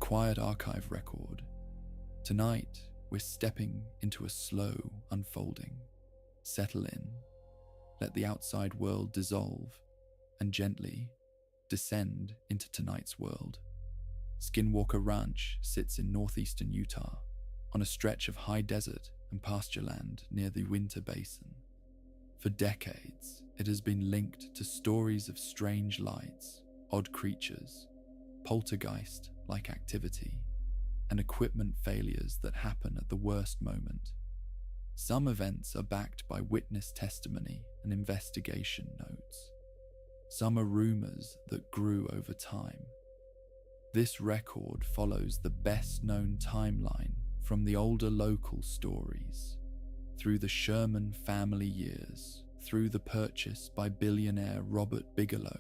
quiet archive record. Tonight, we're stepping into a slow unfolding. Settle in, let the outside world dissolve, and gently descend into tonight's world. Skinwalker Ranch sits in northeastern Utah, on a stretch of high desert and pasture land near the Uintah Basin. For decades, it has been linked to stories of strange lights, odd creatures, poltergeist-like activity, and equipment failures that happen at the worst moment. Some events are backed by witness testimony and investigation notes. Some are rumors that grew over time. This record follows the best-known timeline from the older local stories, through the Sherman family years, through the purchase by billionaire Robert Bigelow,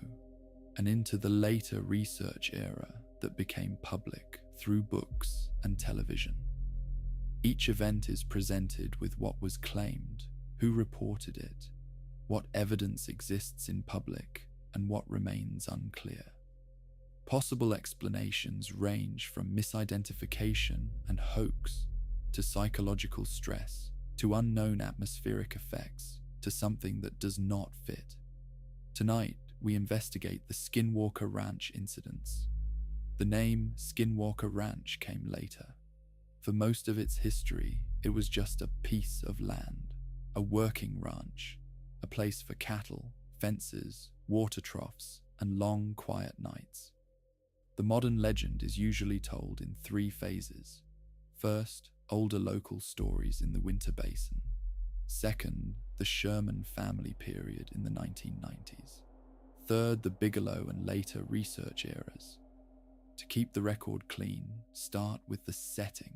and into the later research era that became public through books and television. Each event is presented with what was claimed, who reported it, what evidence exists in public, and what remains unclear. Possible explanations range from misidentification and hoax to psychological stress to unknown atmospheric effects to something that does not fit. Tonight, we investigate the Skinwalker Ranch Incidents. The name Skinwalker Ranch came later. For most of its history, it was just a piece of land, a working ranch, a place for cattle, fences, water troughs, and long, quiet nights. The modern legend is usually told in 3 phases. First, older local stories in the Uintah Basin. Second, the Sherman family period in the 1990s. Third, the Bigelow and later research eras. To keep the record clean, start with the setting.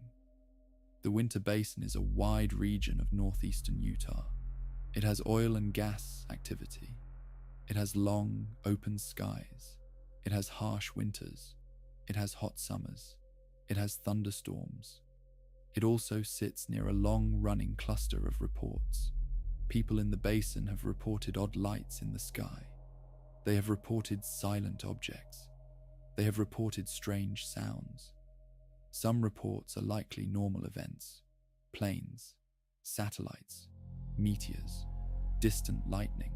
The Uintah Basin is a wide region of northeastern Utah. It has oil and gas activity. It has long, open skies. It has harsh winters. It has hot summers. It has thunderstorms. It also sits near a long-running cluster of reports. People in the basin have reported odd lights in the sky. They have reported silent objects. They have reported strange sounds. Some reports are likely normal events: planes, satellites, meteors, distant lightning.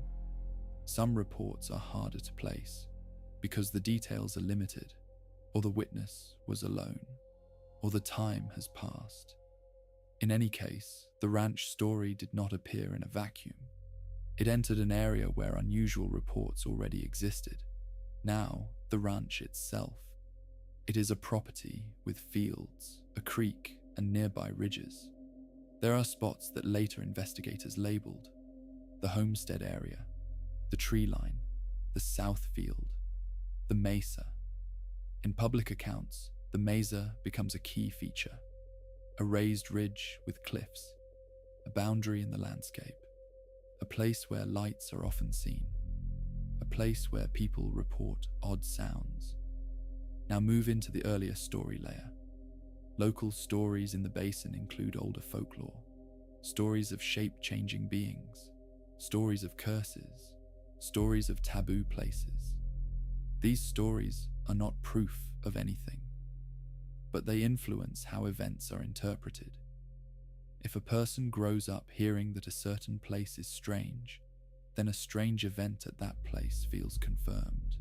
Some reports are harder to place because the details are limited, or the witness was alone, or the time has passed. In any case, the ranch story did not appear in a vacuum. It entered an area where unusual reports already existed. Now, the ranch itself. It is a property with fields, a creek, and nearby ridges. There are spots that later investigators labeled: the homestead area, the tree line, the south field, the mesa. In public accounts, the mesa becomes a key feature, a raised ridge with cliffs, a boundary in the landscape, a place where lights are often seen, a place where people report odd sounds. Now move into the earlier story layer. Local stories in the basin include older folklore, stories of shape-changing beings, stories of curses, stories of taboo places. These stories are not proof of anything, but they influence how events are interpreted. If a person grows up hearing that a certain place is strange, then a strange event at that place feels confirmed.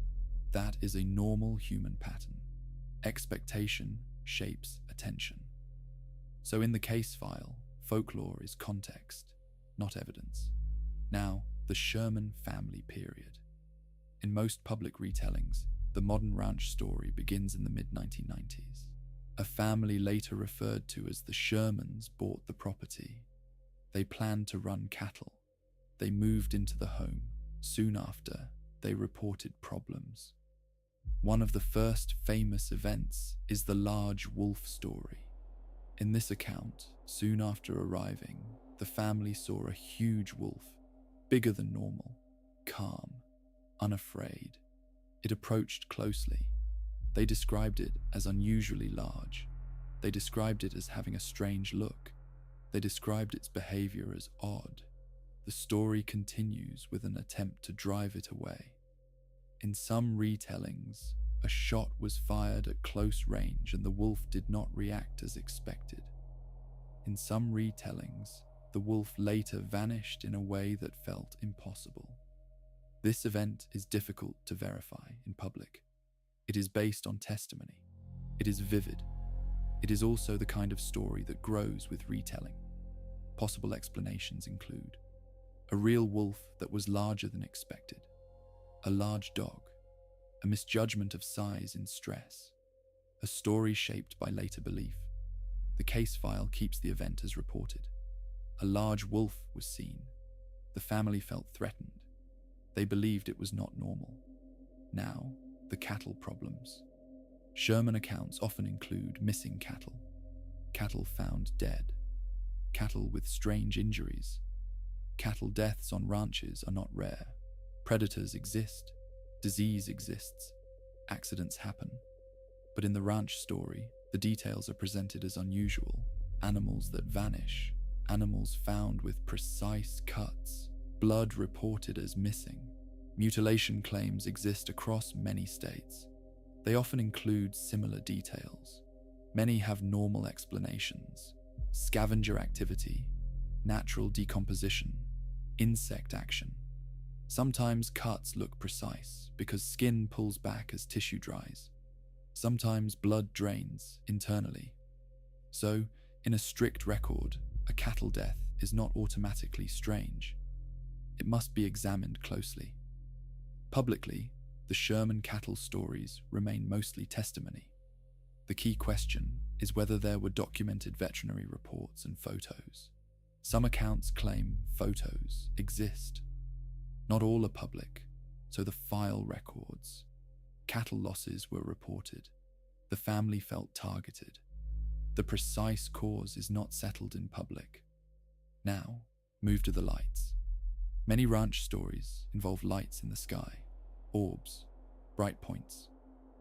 That is a normal human pattern. Expectation shapes attention. So in the case file, folklore is context, not evidence. Now, the Sherman family period. In most public retellings, the modern ranch story begins in the mid-1990s. A family later referred to as the Shermans bought the property. They planned to run cattle. They moved into the home. Soon after, they reported problems. One of the first famous events is the large wolf story. In this account, soon after arriving, the family saw a huge wolf, bigger than normal, calm, unafraid. It approached closely. They described it as unusually large. They described it as having a strange look. They described its behavior as odd. The story continues with an attempt to drive it away. In some retellings, a shot was fired at close range and the wolf did not react as expected. In some retellings, the wolf later vanished in a way that felt impossible. This event is difficult to verify in public. It is based on testimony. It is vivid. It is also the kind of story that grows with retelling. Possible explanations include a real wolf that was larger than expected, a large dog, a misjudgment of size in stress, a story shaped by later belief. The case file keeps the event as reported. A large wolf was seen. The family felt threatened. They believed it was not normal. Now, the cattle problems. Sherman accounts often include missing cattle, cattle found dead, cattle with strange injuries. Cattle deaths on ranches are not rare. Predators exist. Disease exists. Accidents happen. But in the ranch story, the details are presented as unusual. Animals that vanish, animals found with precise cuts, blood reported as missing. Mutilation claims exist across many states. They often include similar details. Many have normal explanations: scavenger activity, natural decomposition, insect action. Sometimes cuts look precise because skin pulls back as tissue dries. Sometimes blood drains internally. So, in a strict record, a cattle death is not automatically strange. It must be examined closely. Publicly, the Sherman cattle stories remain mostly testimony. The key question is whether there were documented veterinary reports and photos. Some accounts claim photos exist. Not all are public, so the file records. Cattle losses were reported. The family felt targeted. The precise cause is not settled in public. Now, move to the lights. Many ranch stories involve lights in the sky, orbs, bright points,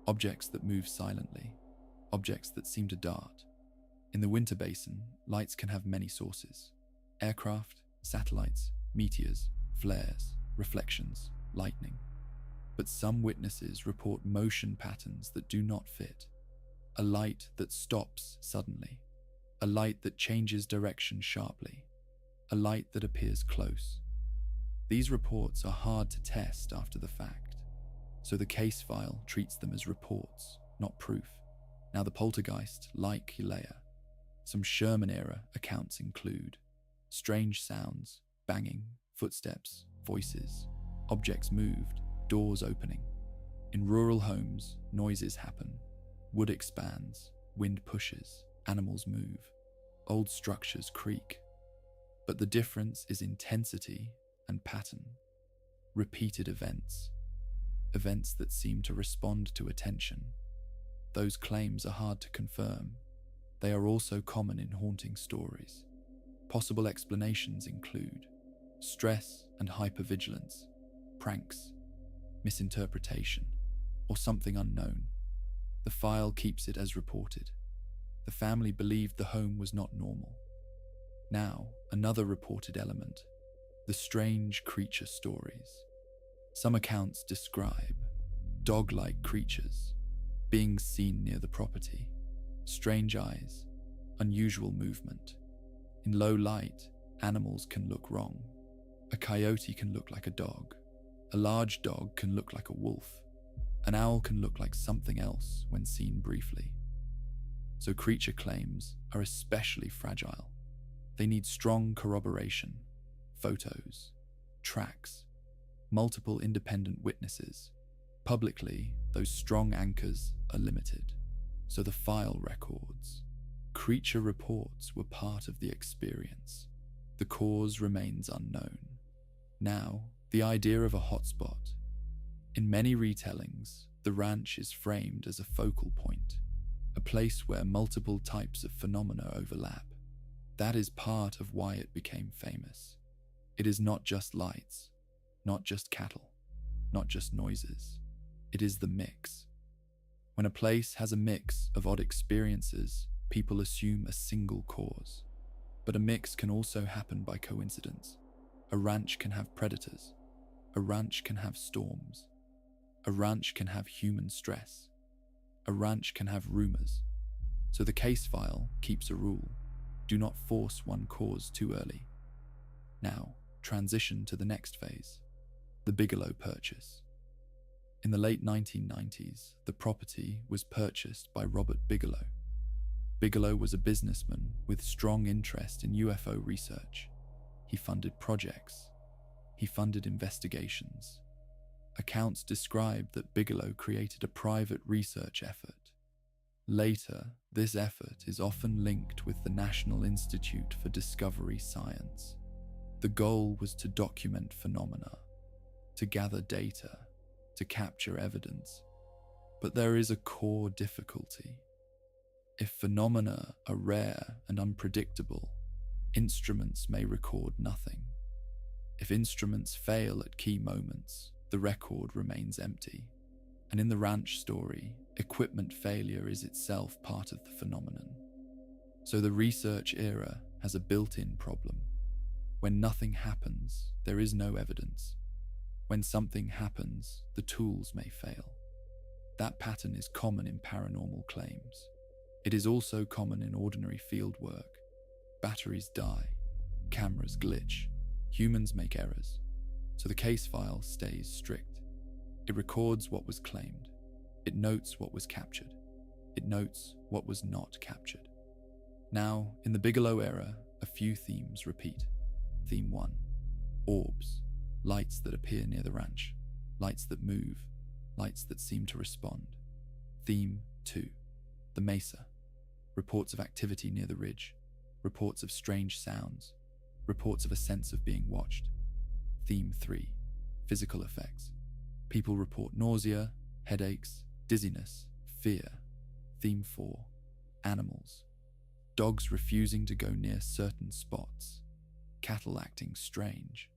objects that move silently, objects that seem to dart. In the Uintah Basin, lights can have many sources: aircraft, satellites, meteors, flares, reflections, lightning. But some witnesses report motion patterns that do not fit. A light that stops suddenly. A light that changes direction sharply. A light that appears close. These reports are hard to test after the fact, so the case file treats them as reports, not proof. Now the poltergeist-like layer. Some Sherman-era accounts include strange sounds, banging, footsteps, voices, objects moved, doors opening. In rural homes, noises happen. Wood expands, wind pushes, animals move, old structures creak. But the difference is intensity and pattern. Repeated events. Events that seem to respond to attention. Those claims are hard to confirm. They are also common in haunting stories. Possible explanations include stress and hypervigilance, pranks, misinterpretation, or something unknown. The file keeps it as reported. The family believed the home was not normal. Now, another reported element: the strange creature stories. Some accounts describe dog-like creatures, beings seen near the property, strange eyes, unusual movement. In low light, animals can look wrong. A coyote can look like a dog. A large dog can look like a wolf. An owl can look like something else when seen briefly. So creature claims are especially fragile. They need strong corroboration, photos, tracks, multiple independent witnesses. Publicly, those strong anchors are limited, so the file records. Creature reports were part of the experience. The cause remains unknown. Now, the idea of a hotspot. In many retellings, the ranch is framed as a focal point, a place where multiple types of phenomena overlap. That is part of why it became famous. It is not just lights, not just cattle, not just noises. It is the mix. When a place has a mix of odd experiences, people assume a single cause. But a mix can also happen by coincidence. A ranch can have predators. A ranch can have storms. A ranch can have human stress. A ranch can have rumors, so the case file keeps a rule: do not force one cause too early. Now, transition to the next phase, the Bigelow purchase. In the late 1990s, the property was purchased by Robert Bigelow. Bigelow was a businessman with strong interest in UFO research. He funded projects. He funded investigations. Accounts describe that Bigelow created a private research effort. Later, this effort is often linked with the National Institute for Discovery Science. The goal was to document phenomena, to gather data, to capture evidence. But there is a core difficulty. If phenomena are rare and unpredictable, instruments may record nothing. If instruments fail at key moments, the record remains empty. And in the ranch story, equipment failure is itself part of the phenomenon. So the research era has a built-in problem. When nothing happens, there is no evidence. When something happens, the tools may fail. That pattern is common in paranormal claims. It is also common in ordinary field work. Batteries die, cameras glitch, humans make errors, so the case file stays strict. It records what was claimed. It notes what was captured. It notes what was not captured. Now, in the Bigelow era, a few themes repeat. Theme 1, orbs, lights that appear near the ranch, lights that move, lights that seem to respond. Theme 2, the mesa, reports of activity near the ridge, reports of strange sounds, reports of a sense of being watched. Theme 3, physical effects. People report nausea, headaches, dizziness, fear. Theme 4, animals. Dogs refusing to go near certain spots. Cattle acting strange.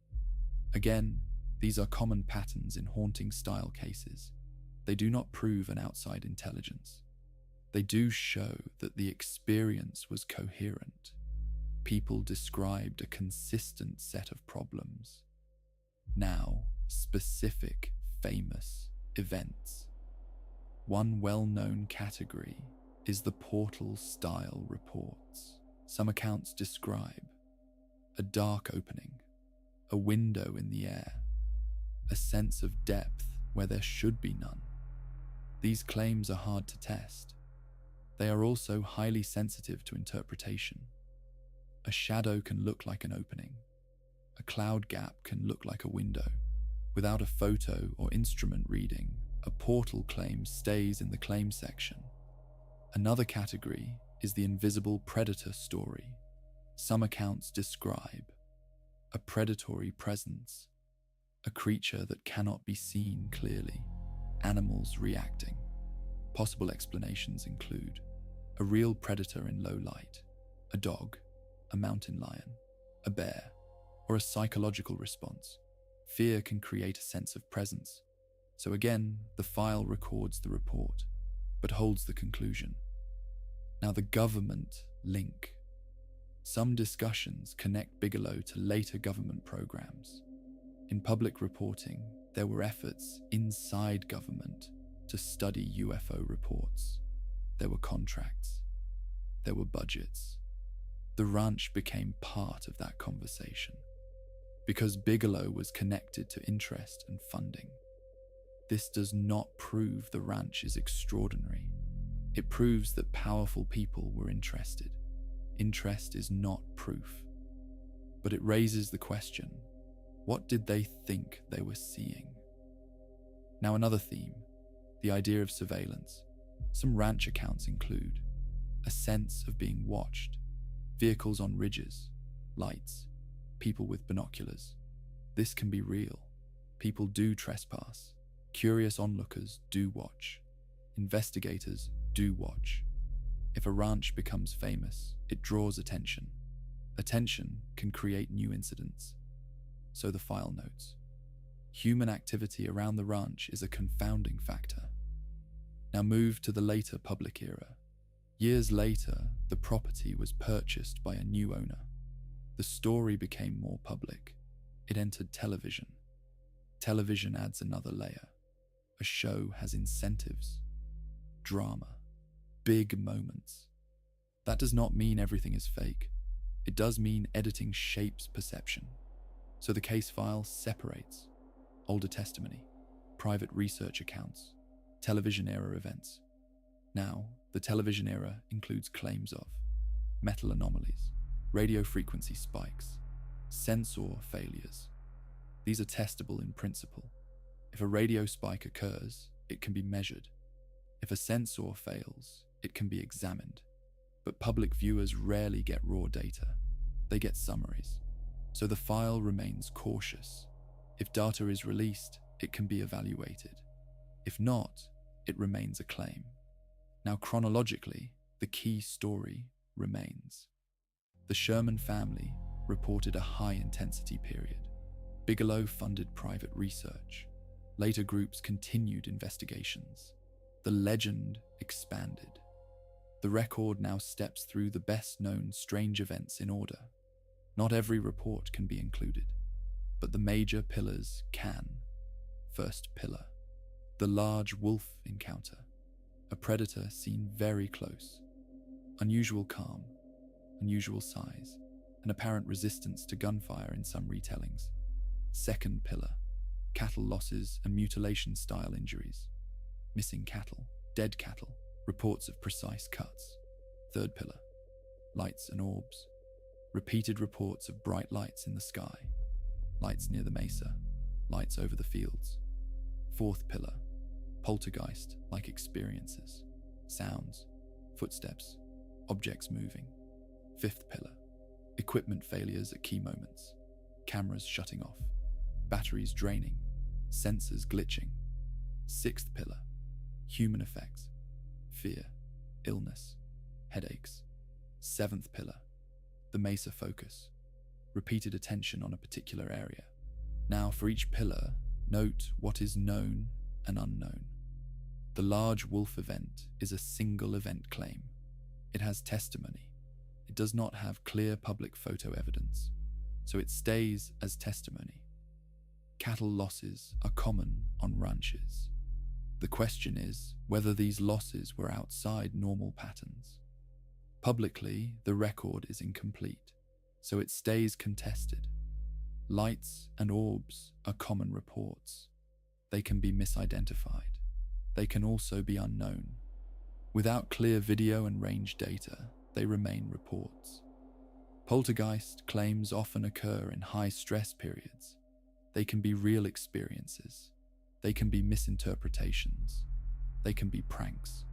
Again, these are common patterns in haunting-style cases. They do not prove an outside intelligence. They do show that the experience was coherent. People described a consistent set of problems. Now, specific, famous events. One well-known category is the portal-style reports. Some accounts describe a dark opening, a window in the air, a sense of depth where there should be none. These claims are hard to test. They are also highly sensitive to interpretation. A shadow can look like an opening. A cloud gap can look like a window. Without a photo or instrument reading, a portal claim stays in the claim section. Another category is the invisible predator story. Some accounts describe a predatory presence, a creature that cannot be seen clearly, animals reacting. Possible explanations include a real predator in low light, a dog, a mountain lion, a bear, or a psychological response. Fear can create a sense of presence. So again, the file records the report, but holds the conclusion. Now the government link. Some discussions connect Bigelow to later government programs. In public reporting, there were efforts inside government to study UFO reports. There were contracts. There were budgets. The ranch became part of that conversation because Bigelow was connected to interest and funding. This does not prove the ranch is extraordinary. It proves that powerful people were interested. Interest is not proof, but it raises the question, what did they think they were seeing? Now another theme, the idea of surveillance. Some ranch accounts include a sense of being watched, vehicles on ridges, lights, people with binoculars. This can be real. People do trespass. Curious onlookers do watch. Investigators do watch. If a ranch becomes famous, it draws attention. Attention can create new incidents. So the file notes. Human activity around the ranch is a confounding factor. Now move to the later public era. Years later, the property was purchased by a new owner. The story became more public. It entered television. Television adds another layer. A show has incentives. drama, big moments. That does not mean everything is fake. It does mean editing shapes perception. So the case file separates older testimony, private research accounts, television era events. Now, the television era includes claims of metal anomalies, radio frequency spikes, sensor failures. These are testable in principle. If a radio spike occurs, it can be measured. If a sensor fails, it can be examined. But public viewers rarely get raw data. They get summaries. So the file remains cautious. If data is released, it can be evaluated. If not, it remains a claim. Now, chronologically, the key story remains. The Sherman family reported a high-intensity period. Bigelow funded private research. Later groups continued investigations. The legend expanded. The record now steps through the best-known strange events in order. Not every report can be included, but the major pillars can. First pillar, the large wolf encounter. A predator seen very close. Unusual calm, unusual size, and apparent resistance to gunfire in some retellings. Second pillar, cattle losses and mutilation-style injuries. Missing cattle, dead cattle, reports of precise cuts. Third pillar, lights and orbs. Repeated reports of bright lights in the sky, lights near the mesa, lights over the fields. Fourth pillar, poltergeist-like experiences, sounds, footsteps, objects moving. Fifth pillar, equipment failures at key moments, cameras shutting off, batteries draining, sensors glitching. Sixth pillar, human effects, fear, illness, headaches. Seventh pillar, the mesa focus, repeated attention on a particular area. Now, for each pillar, note what is known and unknown. The large wolf event is a single event claim. It has testimony. It does not have clear public photo evidence, so it stays as testimony. Cattle losses are common on ranches. The question is whether these losses were outside normal patterns. Publicly, the record is incomplete, so it stays contested. Lights and orbs are common reports. They can be misidentified. They can also be unknown. Without clear video and range data, they remain reports. Poltergeist claims often occur in high-stress periods. They can be real experiences. They can be misinterpretations. They can be pranks.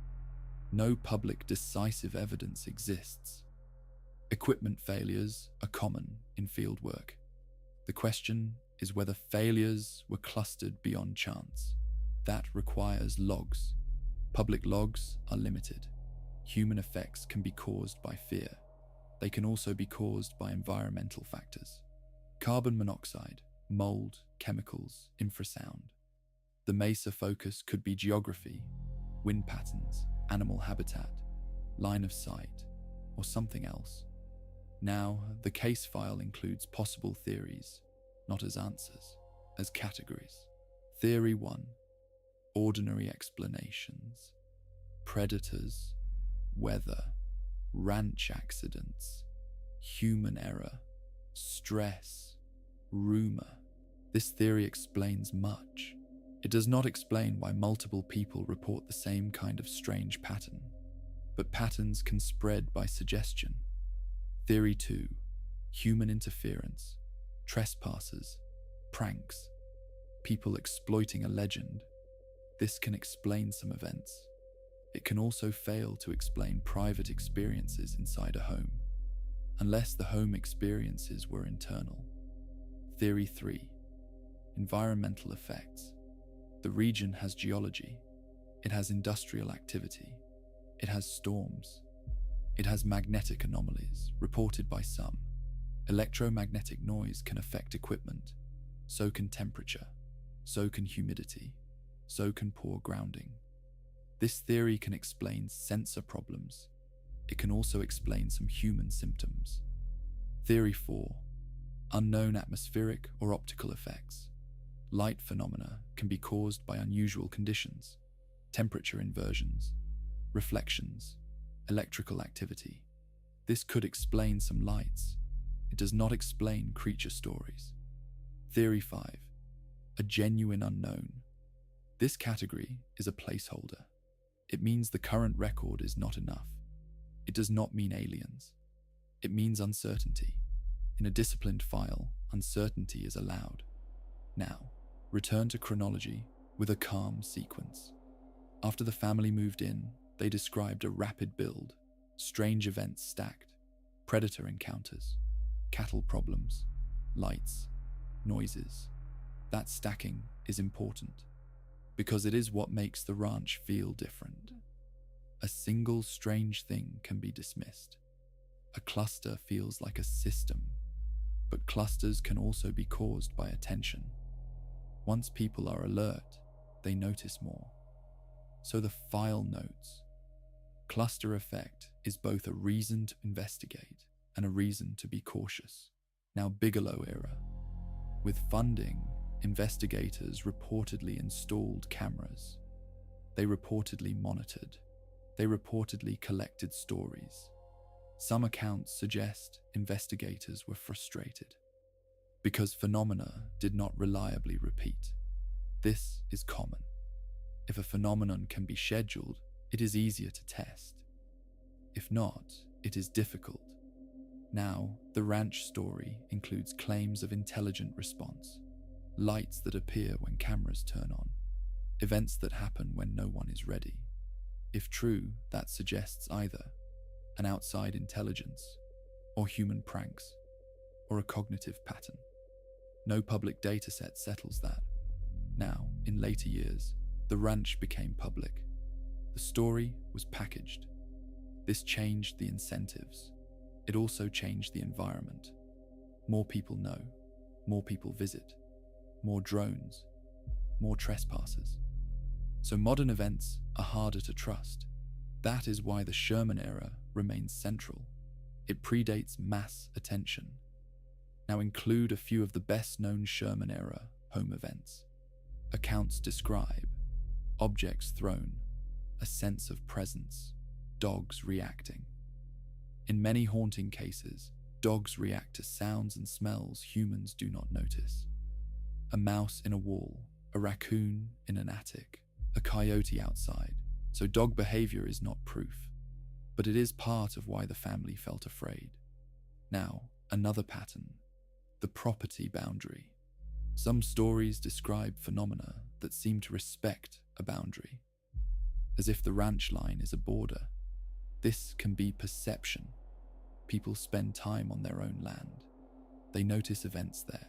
No public decisive evidence exists. Equipment failures are common in field work. The question is whether failures were clustered beyond chance. That requires logs. Public logs are limited. Human effects can be caused by fear. They can also be caused by environmental factors. Carbon monoxide, mold, chemicals, infrasound. The mesa focus could be geography, wind patterns, animal habitat, line of sight, or something else. Now, the case file includes possible theories, not as answers, as categories. Theory 1, ordinary explanations, predators, weather, ranch accidents, human error, stress, rumor. This theory explains much. It does not explain why multiple people report the same kind of strange pattern, but patterns can spread by suggestion. Theory 2, human interference, trespassers, pranks, people exploiting a legend. This can explain some events. It can also fail to explain private experiences inside a home, unless the home experiences were internal. Theory 3, environmental effects. The region has geology. It has industrial activity. It has storms. It has magnetic anomalies, reported by some. Electromagnetic noise can affect equipment. So can temperature. So can humidity. So can poor grounding. This theory can explain sensor problems. It can also explain some human symptoms. Theory 4, unknown atmospheric or optical effects. Light phenomena can be caused by unusual conditions, temperature inversions, reflections, electrical activity. This could explain some lights. It does not explain creature stories. Theory 5. A genuine unknown. This category is a placeholder. It means the current record is not enough. It does not mean aliens. It means uncertainty. In a disciplined file, uncertainty is allowed. Now, return to chronology with a calm sequence. After the family moved in, they described a rapid build, strange events stacked, predator encounters, cattle problems, lights, noises. That stacking is important because it is what makes the ranch feel different. A single strange thing can be dismissed. A cluster feels like a system, but clusters can also be caused by attention. Once people are alert, they notice more. So the file notes. Cluster effect is both a reason to investigate and a reason to be cautious. Now, Bigelow era. With funding, investigators reportedly installed cameras. They reportedly monitored. They reportedly collected stories. Some accounts suggest investigators were frustrated because phenomena did not reliably repeat. This is common. If a phenomenon can be scheduled, it is easier to test. If not, it is difficult. Now, the ranch story includes claims of intelligent response, lights that appear when cameras turn on, events that happen when no one is ready. If true, that suggests either an outside intelligence, or human pranks, or a cognitive pattern. No public dataset settles that. Now, in later years, the ranch became public. The story was packaged. This changed the incentives. It also changed the environment. More people know, more people visit, more drones, more trespassers. So modern events are harder to trust. That is why the Sherman era remains central. It predates mass attention. Now include a few of the best-known Sherman era home events. Accounts describe objects thrown, a sense of presence, dogs reacting. In many haunting cases, dogs react to sounds and smells humans do not notice. A mouse in a wall, a raccoon in an attic, a coyote outside. So dog behavior is not proof, but it is part of why the family felt afraid. Now, another pattern, the property boundary. Some stories describe phenomena that seem to respect a boundary, as if the ranch line is a border. This can be perception. People spend time on their own land. They notice events there.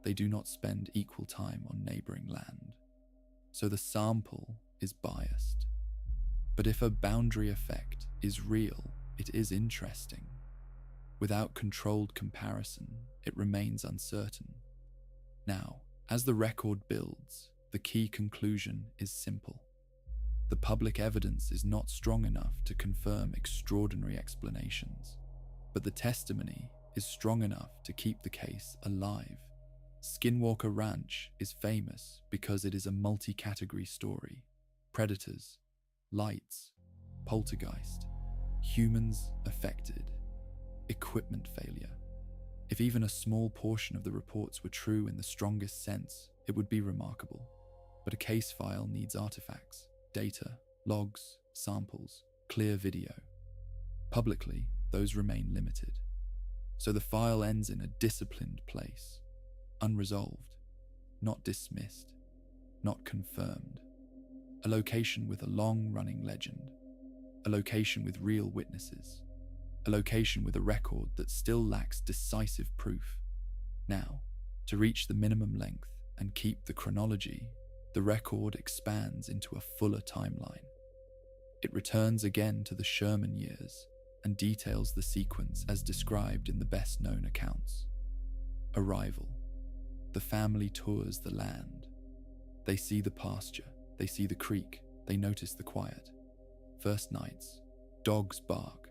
They do not spend equal time on neighboring land. So the sample is biased. But if a boundary effect is real, it is interesting. Without controlled comparison, it remains uncertain. Now, as the record builds, the key conclusion is simple. The public evidence is not strong enough to confirm extraordinary explanations, but the testimony is strong enough to keep the case alive. Skinwalker Ranch is famous because it is a multi-category story. Predators, lights, poltergeist, humans affected, equipment failure. If even a small portion of the reports were true in the strongest sense, it would be remarkable. But a case file needs artifacts, data, logs, samples, clear video. Publicly, those remain limited. So the file ends in a disciplined place, unresolved, not dismissed, not confirmed. A location with a long-running legend, a location with real witnesses, a location with a record that still lacks decisive proof. Now, to reach the minimum length and keep the chronology, the record expands into a fuller timeline. It returns again to the Sherman years and details the sequence as described in the best-known accounts. Arrival. The family tours the land. They see the pasture, they see the creek, they notice the quiet. First nights, dogs bark,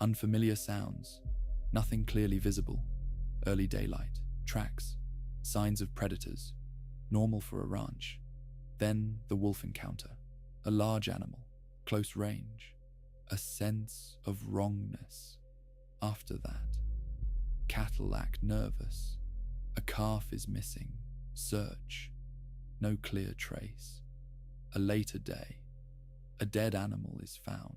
unfamiliar sounds, nothing clearly visible. Early daylight, tracks, signs of predators, normal for a ranch. Then the wolf encounter, a large animal, close range, a sense of wrongness. After that, cattle act nervous, a calf is missing, search, no clear trace. A later day, a dead animal is found.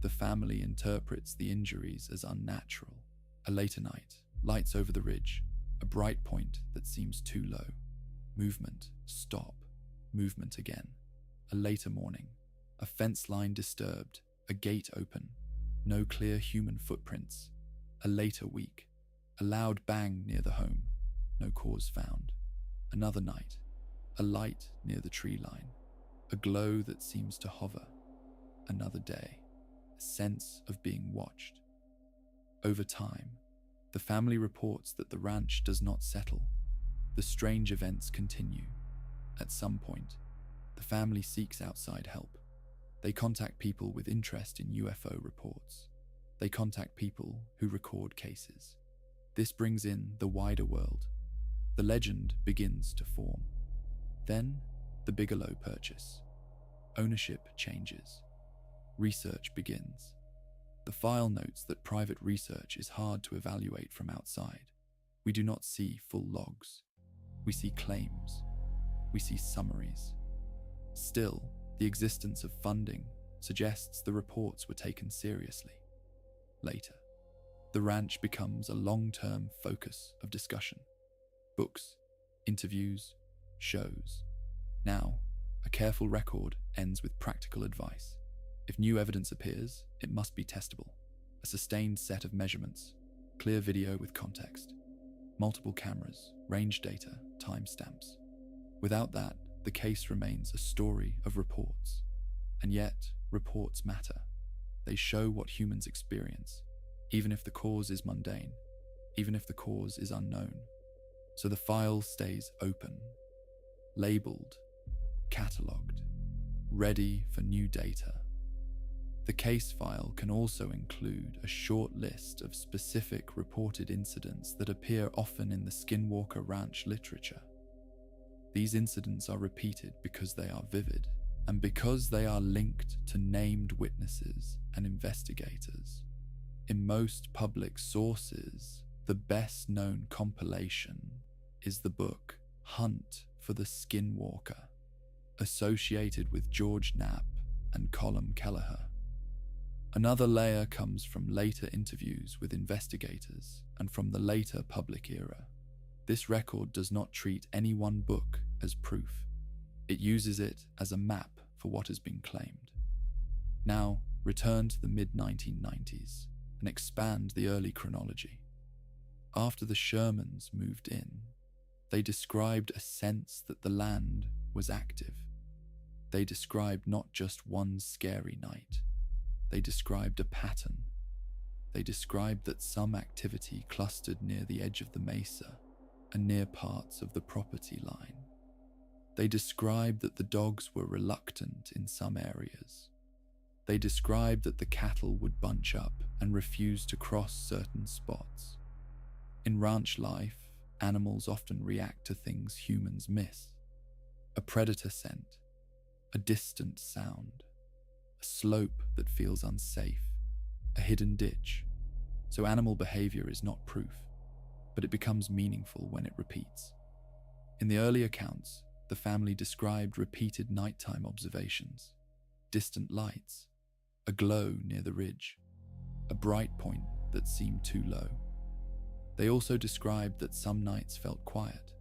The family interprets the injuries as unnatural. A later night, lights over the ridge, a bright point that seems too low. Movement, stop, movement again. A later morning, a fence line disturbed, a gate open, no clear human footprints. A later week, a loud bang near the home, no cause found. Another night, a light near the tree line, a glow that seems to hover. Another day, a sense of being watched. Over time, the family reports that the ranch does not settle. The strange events continue. At some point, the family seeks outside help. They contact people with interest in UFO reports. They contact people who record cases. This brings in the wider world. The legend begins to form. Then, the Bigelow purchase. Ownership changes. Research begins. The file notes that private research is hard to evaluate from outside. We do not see full logs. We see claims. We see summaries. Still, the existence of funding suggests the reports were taken seriously. Later, the ranch becomes a long-term focus of discussion. Books, interviews, shows. Now, a careful record ends with practical advice. If new evidence appears, it must be testable. A sustained set of measurements, clear video with context, multiple cameras, range data, timestamps. Without that, the case remains a story of reports. And yet, reports matter. They show what humans experience, even if the cause is mundane, even if the cause is unknown. So the file stays open, labeled, catalogued, ready for new data. The case file can also include a short list of specific reported incidents that appear often in the Skinwalker Ranch literature. These incidents are repeated because they are vivid, and because they are linked to named witnesses and investigators. In most public sources, the best-known compilation is the book Hunt for the Skinwalker, associated with George Knapp and Colm Kelleher. Another layer comes from later interviews with investigators and from the later public era. This record does not treat any one book as proof. It uses it as a map for what has been claimed. Now, return to the mid-1990s and expand the early chronology. After the Shermans moved in, they described a sense that the land was active. They described not just one scary night. They described a pattern. They described that some activity clustered near the edge of the mesa and near parts of the property line. They described that the dogs were reluctant in some areas. They described that the cattle would bunch up and refuse to cross certain spots. In ranch life, animals often react to things humans miss. A predator scent, a distant sound, a slope that feels unsafe, a hidden ditch. So animal behavior is not proof, but it becomes meaningful when it repeats. In the early accounts, the family described repeated nighttime observations, distant lights, a glow near the ridge, a bright point that seemed too low. They also described that some nights felt quiet.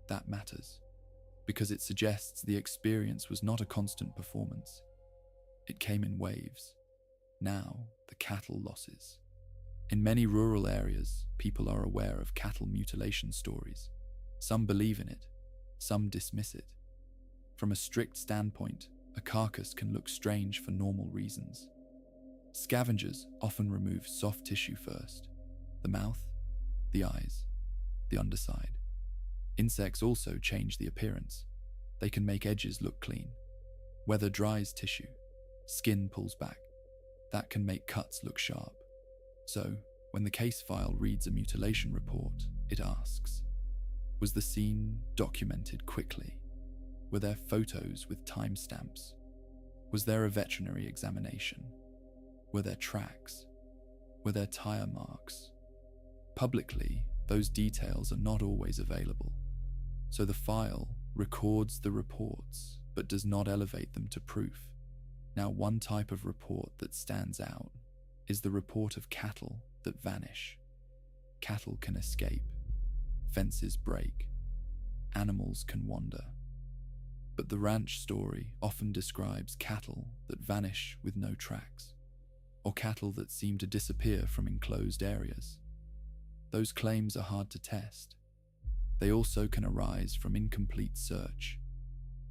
That matters, because it suggests the experience was not a constant performance. It came in waves. Now, the cattle losses. In many rural areas, people are aware of cattle mutilation stories. Some believe in it, some dismiss it. From a strict standpoint, a carcass can look strange for normal reasons. Scavengers often remove soft tissue first: the mouth, the eyes, the underside. Insects also change the appearance. They can make edges look clean. Weather dries tissue. Skin pulls back. That can make cuts look sharp. So, when the case file reads a mutilation report, it asks, was the scene documented quickly? Were there photos with timestamps? Was there a veterinary examination? Were there tracks? Were there tire marks? Publicly, those details are not always available, so the file records the reports but does not elevate them to proof. Now, one type of report that stands out is the report of cattle that vanish. Cattle can escape, fences break, animals can wander. But the ranch story often describes cattle that vanish with no tracks, or cattle that seem to disappear from enclosed areas. Those claims are hard to test. They also can arise from incomplete search.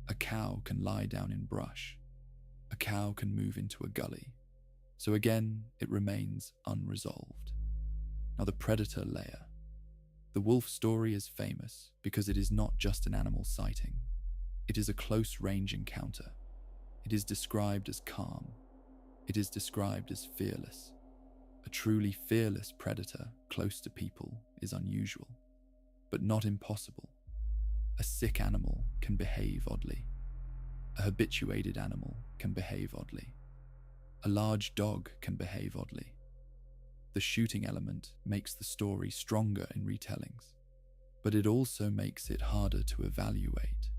A cow can lie down in brush. A cow can move into a gully. So again, it remains unresolved. Now, the predator layer. The wolf story is famous because it is not just an animal sighting. It is a close-range encounter. It is described as calm. It is described as fearless. A truly fearless predator close to people is unusual, but not impossible. A sick animal can behave oddly. A habituated animal can behave oddly. A large dog can behave oddly. The shooting element makes the story stronger in retellings, but it also makes it harder to evaluate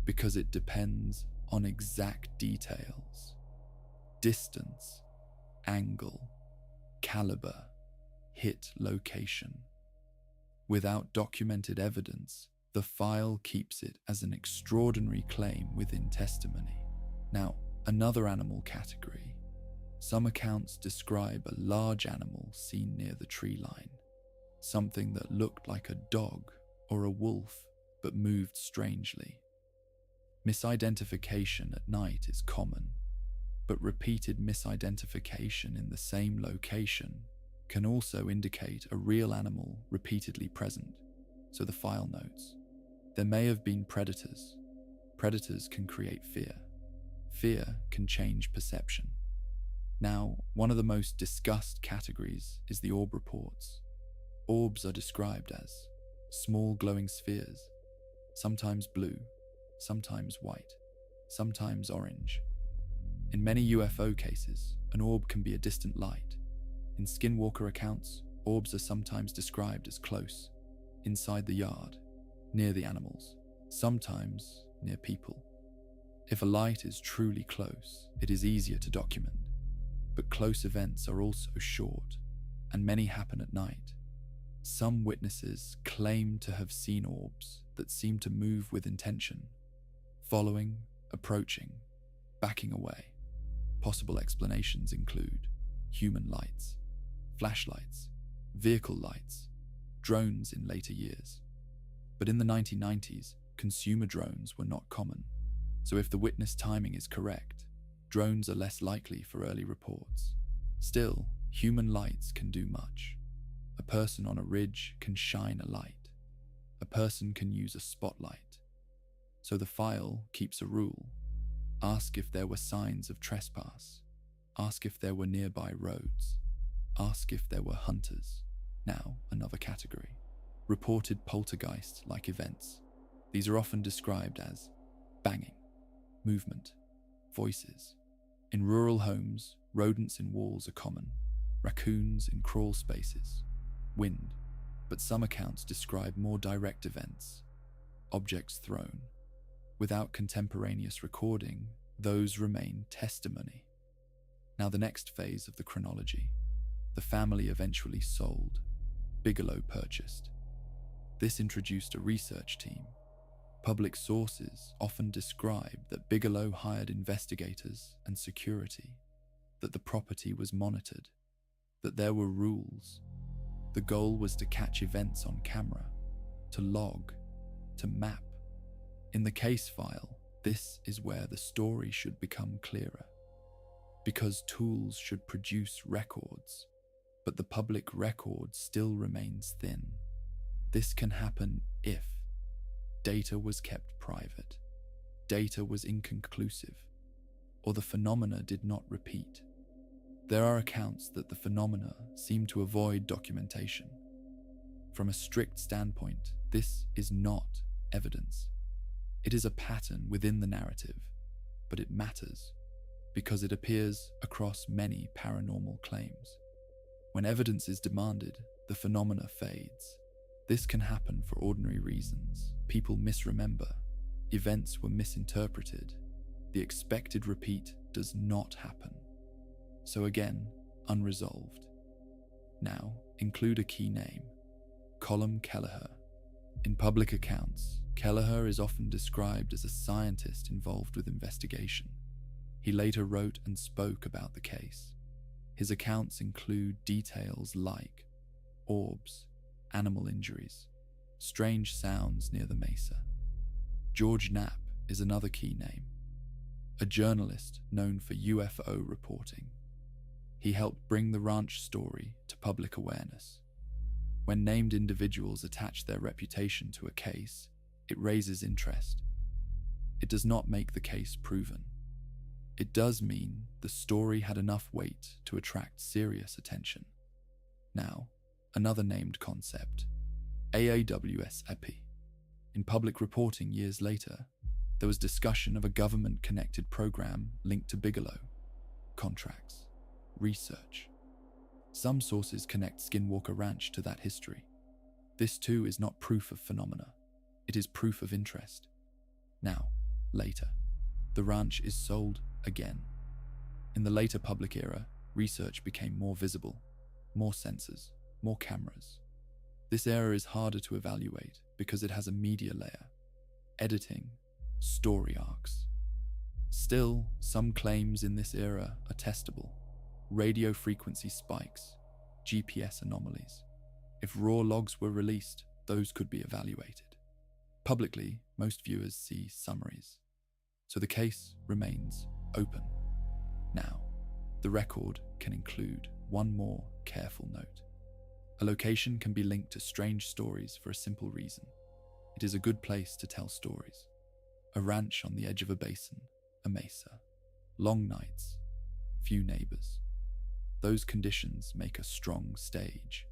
because it depends on exact details: distance, angle, caliber, hit location. Without documented evidence, the file keeps it as an extraordinary claim within testimony. Now, another animal category. Some accounts describe a large animal seen near the tree line, something that looked like a dog or a wolf but moved strangely. Misidentification at night is common, but repeated misidentification in the same location can also indicate a real animal repeatedly present, so the file notes. There may have been predators. Predators can create fear. Fear can change perception. Now, one of the most discussed categories is the orb reports. Orbs are described as small glowing spheres, sometimes blue, sometimes white, sometimes orange. In many UFO cases, an orb can be a distant light. In Skinwalker accounts, orbs are sometimes described as close, inside the yard, near the animals, sometimes near people. If a light is truly close, it is easier to document. But close events are also short, and many happen at night. Some witnesses claim to have seen orbs that seem to move with intention, following, approaching, backing away. Possible explanations include human lights, flashlights, vehicle lights, drones in later years. But in the 1990s, consumer drones were not common, so if the witness timing is correct, drones are less likely for early reports. Still, human lights can do much. A person on a ridge can shine a light. A person can use a spotlight. So the file keeps a rule. Ask if there were signs of trespass. Ask if there were nearby roads. Ask if there were hunters. Now, another category. Reported poltergeist-like events. These are often described as banging, movement, voices. In rural homes, rodents in walls are common, raccoons in crawl spaces, wind, but some accounts describe more direct events, objects thrown. Without contemporaneous recording, those remain testimony. Now, the next phase of the chronology. The family eventually sold. Bigelow purchased. This introduced a research team. Public sources often describe that Bigelow hired investigators and security, that the property was monitored, that there were rules. The goal was to catch events on camera, to log, to map. In the case file, this is where the story should become clearer. Because tools should produce records, but the public record still remains thin. This can happen if data was kept private, data was inconclusive, or the phenomena did not repeat. There are accounts that the phenomena seem to avoid documentation. From a strict standpoint, this is not evidence. It is a pattern within the narrative, but it matters. because it appears across many paranormal claims. When evidence is demanded, the phenomena fades. This can happen for ordinary reasons. People misremember. Events were misinterpreted. The expected repeat does not happen. So again, unresolved. Now, include a key name. Colm Kelleher. In public accounts, Kelleher is often described as a scientist involved with investigation. He later wrote and spoke about the case. His accounts include details like orbs, animal injuries, strange sounds near the mesa. George Knapp is another key name, a journalist known for UFO reporting. He helped bring the ranch story to public awareness. When named individuals attach their reputation to a case, it raises interest. It does not make the case proven. It does mean the story had enough weight to attract serious attention. Now, another named concept, AAWS-EPI. In public reporting years later, there was discussion of a government-connected program linked to Bigelow, contracts, research. Some sources connect Skinwalker Ranch to that history. This too is not proof of phenomena. It is proof of interest. Now, later, the ranch is sold again. In the later public era, research became more visible, more sensors, more cameras. This era is harder to evaluate because it has a media layer, editing, story arcs. Still, some claims in this era are testable. Radio frequency spikes, GPS anomalies. If raw logs were released, those could be evaluated. Publicly, most viewers see summaries. So the case remains open. Now, the record can include one more careful note. A location can be linked to strange stories for a simple reason. It is a good place to tell stories. A ranch on the edge of a basin, a mesa, long nights, few neighbors. Those conditions make a strong stage.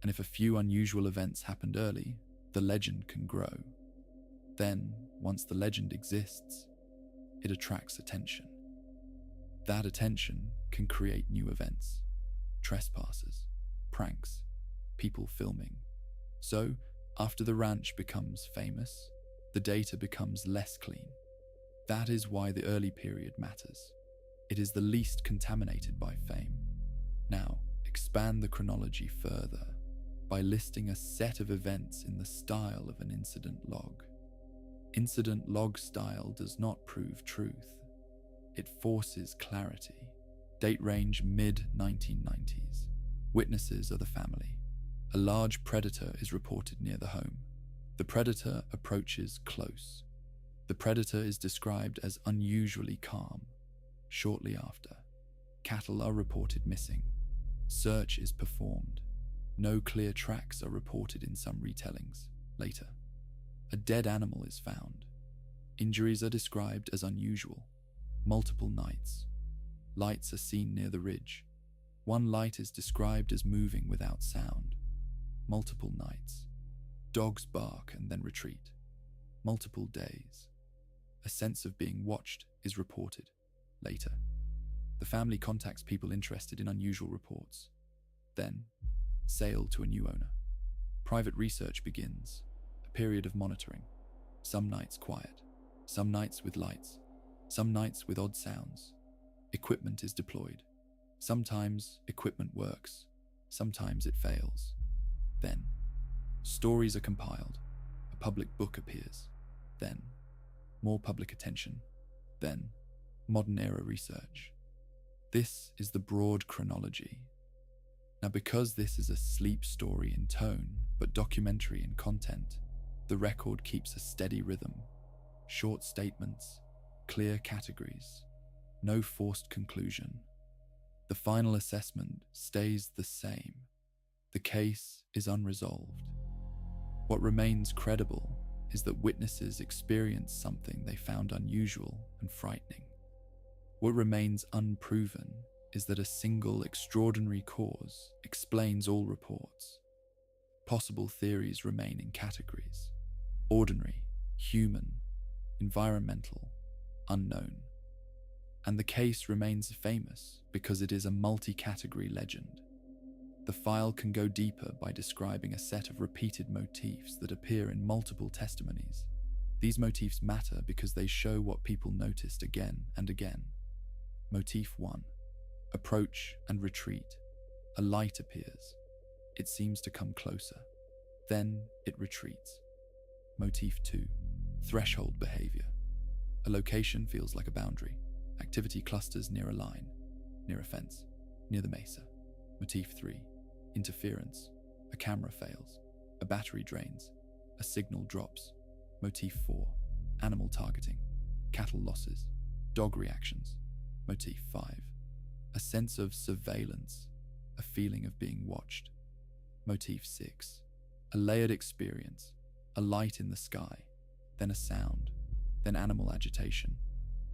And if a few unusual events happened early, the legend can grow. Then, once the legend exists, it attracts attention. That attention can create new events, trespassers, pranks, people filming. So, after the ranch becomes famous, the data becomes less clean. That is why the early period matters. It is the least contaminated by fame. Now, expand the chronology further by listing a set of events in the style of an incident log. Incident log style does not prove truth. It forces clarity. Date range mid-1990s. Witnesses are the family. A large predator is reported near the home. The predator approaches close. The predator is described as unusually calm. Shortly after, cattle are reported missing. Search is performed. No clear tracks are reported in some retellings. Later, a dead animal is found. Injuries are described as unusual. Multiple nights. Lights are seen near the ridge. One light is described as moving without sound. Multiple nights. Dogs bark and then retreat. Multiple days. A sense of being watched is reported. Later, the family contacts people interested in unusual reports. Then, sale to a new owner. Private research begins, a period of monitoring. Some nights quiet, some nights with lights, some nights with odd sounds. Equipment is deployed. Sometimes equipment works, sometimes it fails. Then, stories are compiled. A public book appears. Then, more public attention. Then, modern era research. This is the broad chronology. Now, because this is a sleep story in tone, but documentary in content, the record keeps a steady rhythm. Short statements, clear categories, no forced conclusion. The final assessment stays the same. The case is unresolved. What remains credible is that witnesses experienced something they found unusual and frightening. What remains unproven is that a single extraordinary cause explains all reports. Possible theories remain in categories: ordinary, human, environmental, unknown. and the case remains famous because it is a multi-category legend. The file can go deeper by describing a set of repeated motifs that appear in multiple testimonies. These motifs matter because they show what people noticed again and again. Motif 1. Approach and retreat. A light appears. It seems to come closer. Then it retreats. Motif 2. Threshold behavior. A location feels like a boundary. Activity clusters near a line, near a fence, near the mesa. Motif 3. Interference. A camera fails. A battery drains. A signal drops. Motif 4. Animal targeting. Cattle losses. Dog reactions. Motif 5. A sense of surveillance. A feeling of being watched. Motif 6. A layered experience. A light in the sky. Then a sound. Then animal agitation.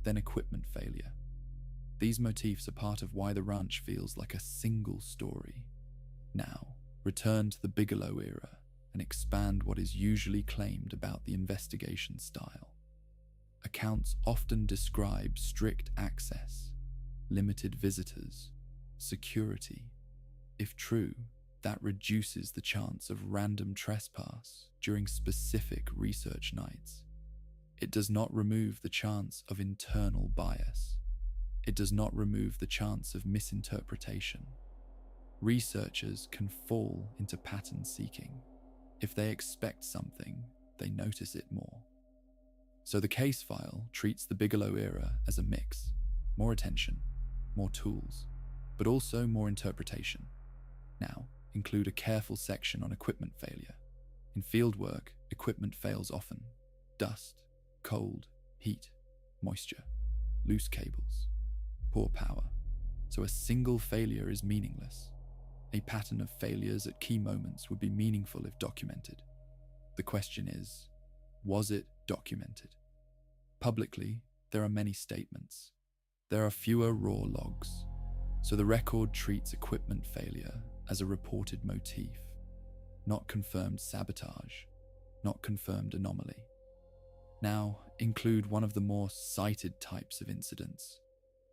Then equipment failure. These motifs are part of why the ranch feels like a single story. Now, return to the Bigelow era and expand what is usually claimed about the investigation style. Accounts often describe strict access, limited visitors, security. If true, that reduces the chance of random trespass during specific research nights. It does not remove the chance of internal bias. It does not remove the chance of misinterpretation. Researchers can fall into pattern seeking. If they expect something, they notice it more. So the case file treats the Bigelow era as a mix. More attention, more tools, but also more interpretation. Now, include a careful section on equipment failure. In fieldwork, equipment fails often. Dust, cold, heat, moisture, loose cables, poor power. So a single failure is meaningless. A pattern of failures at key moments would be meaningful if documented. The question is, was it documented? Publicly, there are many statements. There are fewer raw logs, so the record treats equipment failure as a reported motif, not confirmed sabotage, not confirmed anomaly. Now, include one of the more cited types of incidents,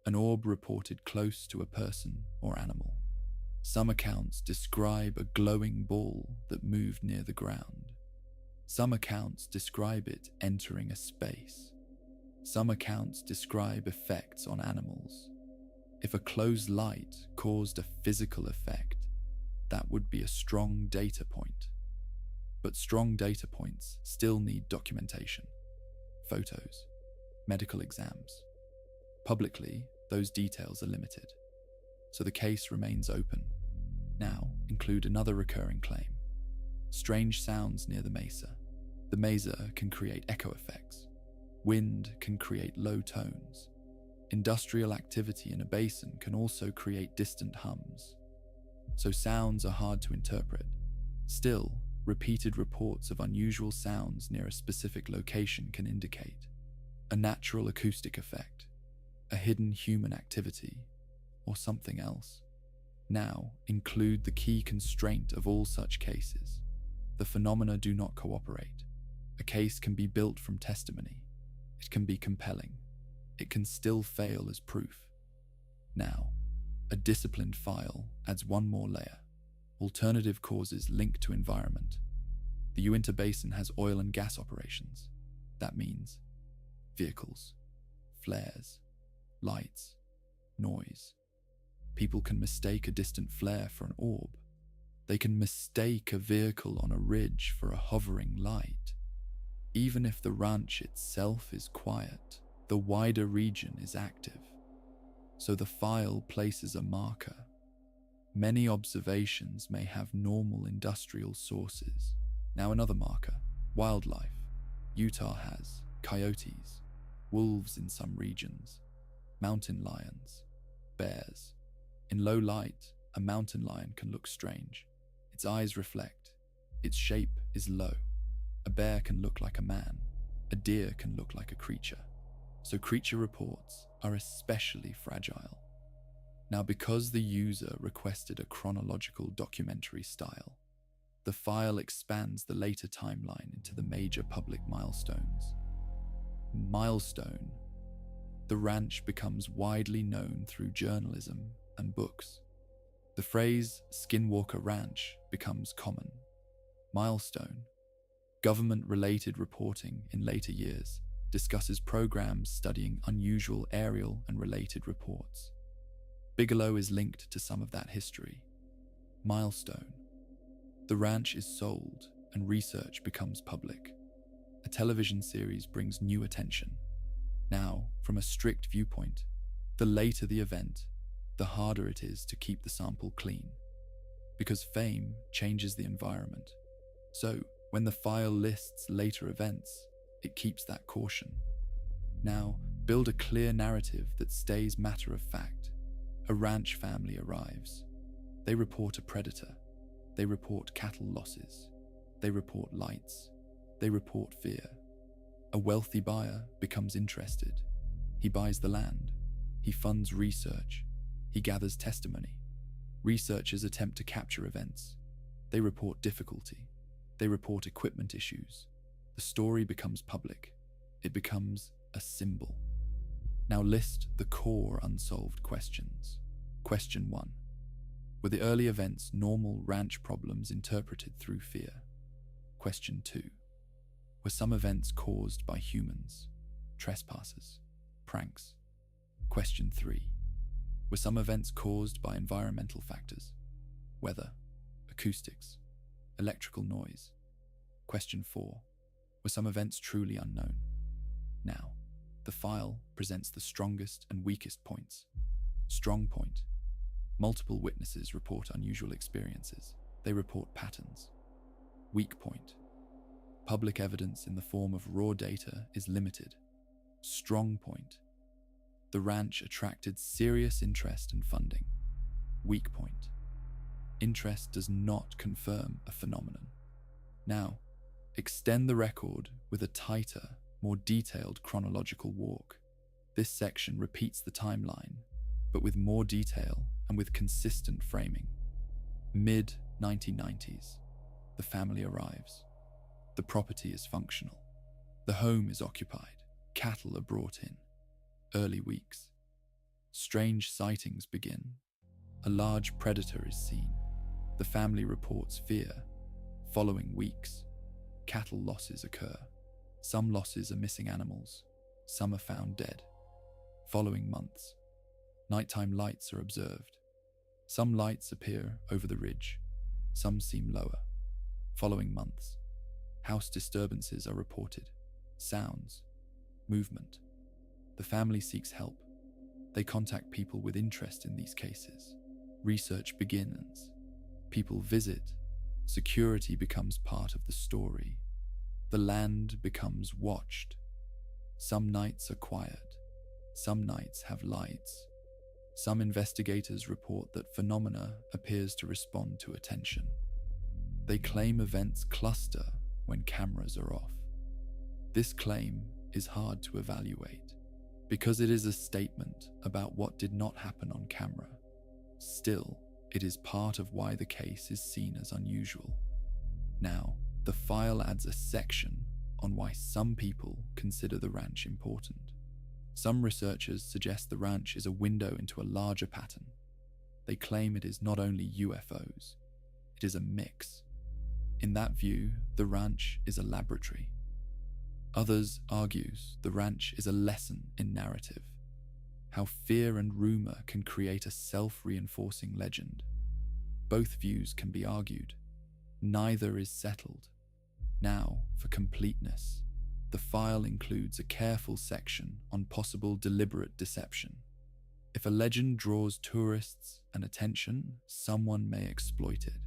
an orb reported close to a person or animal. Some accounts describe a glowing ball that moved near the ground. Some accounts describe it entering a space. Some accounts describe effects on animals. If a closed light caused a physical effect, that would be a strong data point. But strong data points still need documentation. Photos, medical exams. Publicly, those details are limited, so the case remains open. Now, include another recurring claim. Strange sounds near the mesa. The mesa can create echo effects. Wind can create low tones. Industrial activity in a basin can also create distant hums. So sounds are hard to interpret. Still, repeated reports of unusual sounds near a specific location can indicate a natural acoustic effect, a hidden human activity, or something else. Now, include the key constraint of all such cases. The phenomena do not cooperate. A case can be built from testimony. It can be compelling. It can still fail as proof. Now, a disciplined file adds one more layer. Alternative causes linked to environment. The Uintah Basin has oil and gas operations. That means vehicles, flares, lights, noise. People can mistake a distant flare for an orb. They can mistake a vehicle on a ridge for a hovering light. Even if the ranch itself is quiet, the wider region is active. So the file places a marker. Many observations may have normal industrial sources. Now another marker, wildlife. Utah has coyotes, wolves in some regions, mountain lions, bears. In low light, a mountain lion can look strange. Its eyes reflect. Its shape is low. A bear can look like a man. A deer can look like a creature. So creature reports are especially fragile. Now, because the user requested a chronological documentary style, the file expands the later timeline into the major public milestones. Milestone. the ranch becomes widely known through journalism and books. The phrase Skinwalker Ranch becomes common. Milestone. Government-related reporting in later years discusses programs studying unusual aerial and related reports. Bigelow is linked to some of that history. Milestone. The ranch is sold and research becomes public. A television series brings new attention. Now, from a strict viewpoint, the later the event, the harder it is to keep the sample clean, because fame changes the environment. So, when the file lists later events, it keeps that caution. Now, build a clear narrative that stays matter of fact. A ranch family arrives. They report a predator. They report cattle losses. They report lights. They report fear. A wealthy buyer becomes interested. He buys the land. He funds research. He gathers testimony. Researchers attempt to capture events. They report difficulty. They report equipment issues. The story becomes public. It becomes a symbol. Now list the core unsolved questions. Question 1. Were the early events normal ranch problems interpreted through fear? Question 2. Were some events caused by humans, trespassers, pranks? Question 3. Were some events caused by environmental factors, weather, acoustics, electrical noise? Question 4. Were some events truly unknown? Now, the file presents the strongest and weakest points. Strong point. Multiple witnesses report unusual experiences. They report patterns. Weak point. Public evidence in the form of raw data is limited. Strong point. The ranch attracted serious interest and funding. Weak point. Interest does not confirm a phenomenon. Now, extend the record with a tighter, more detailed chronological walk. This section repeats the timeline, but with more detail and with consistent framing. Mid-1990s, the family arrives. The property is functional. The home is occupied. Cattle are brought in. Early weeks. Strange sightings begin. A large predator is seen. The family reports fear. Following weeks, cattle losses occur. Some losses are missing animals. Some are found dead. Following months, nighttime lights are observed. Some lights appear over the ridge. Some seem lower. Following months, house disturbances are reported. Sounds, movement. The family seeks help. They contact people with interest in these cases. Research begins. People visit. Security becomes part of the story. The land becomes watched. Some nights are quiet. Some nights have lights. Some investigators report that phenomena appears to respond to attention. They claim events cluster when cameras are off. This claim is hard to evaluate because it is a statement about what did not happen on camera. Still, it is part of why the case is seen as unusual. Now, the file adds a section on why some people consider the ranch important. Some researchers suggest the ranch is a window into a larger pattern. They claim it is not only UFOs, it is a mix. In that view, the ranch is a laboratory. Others argues the ranch is a lesson in narrative, how fear and rumor can create a self-reinforcing legend. Both views can be argued. Neither is settled. Now, for completeness, the file includes a careful section on possible deliberate deception. If a legend draws tourists and attention, someone may exploit it.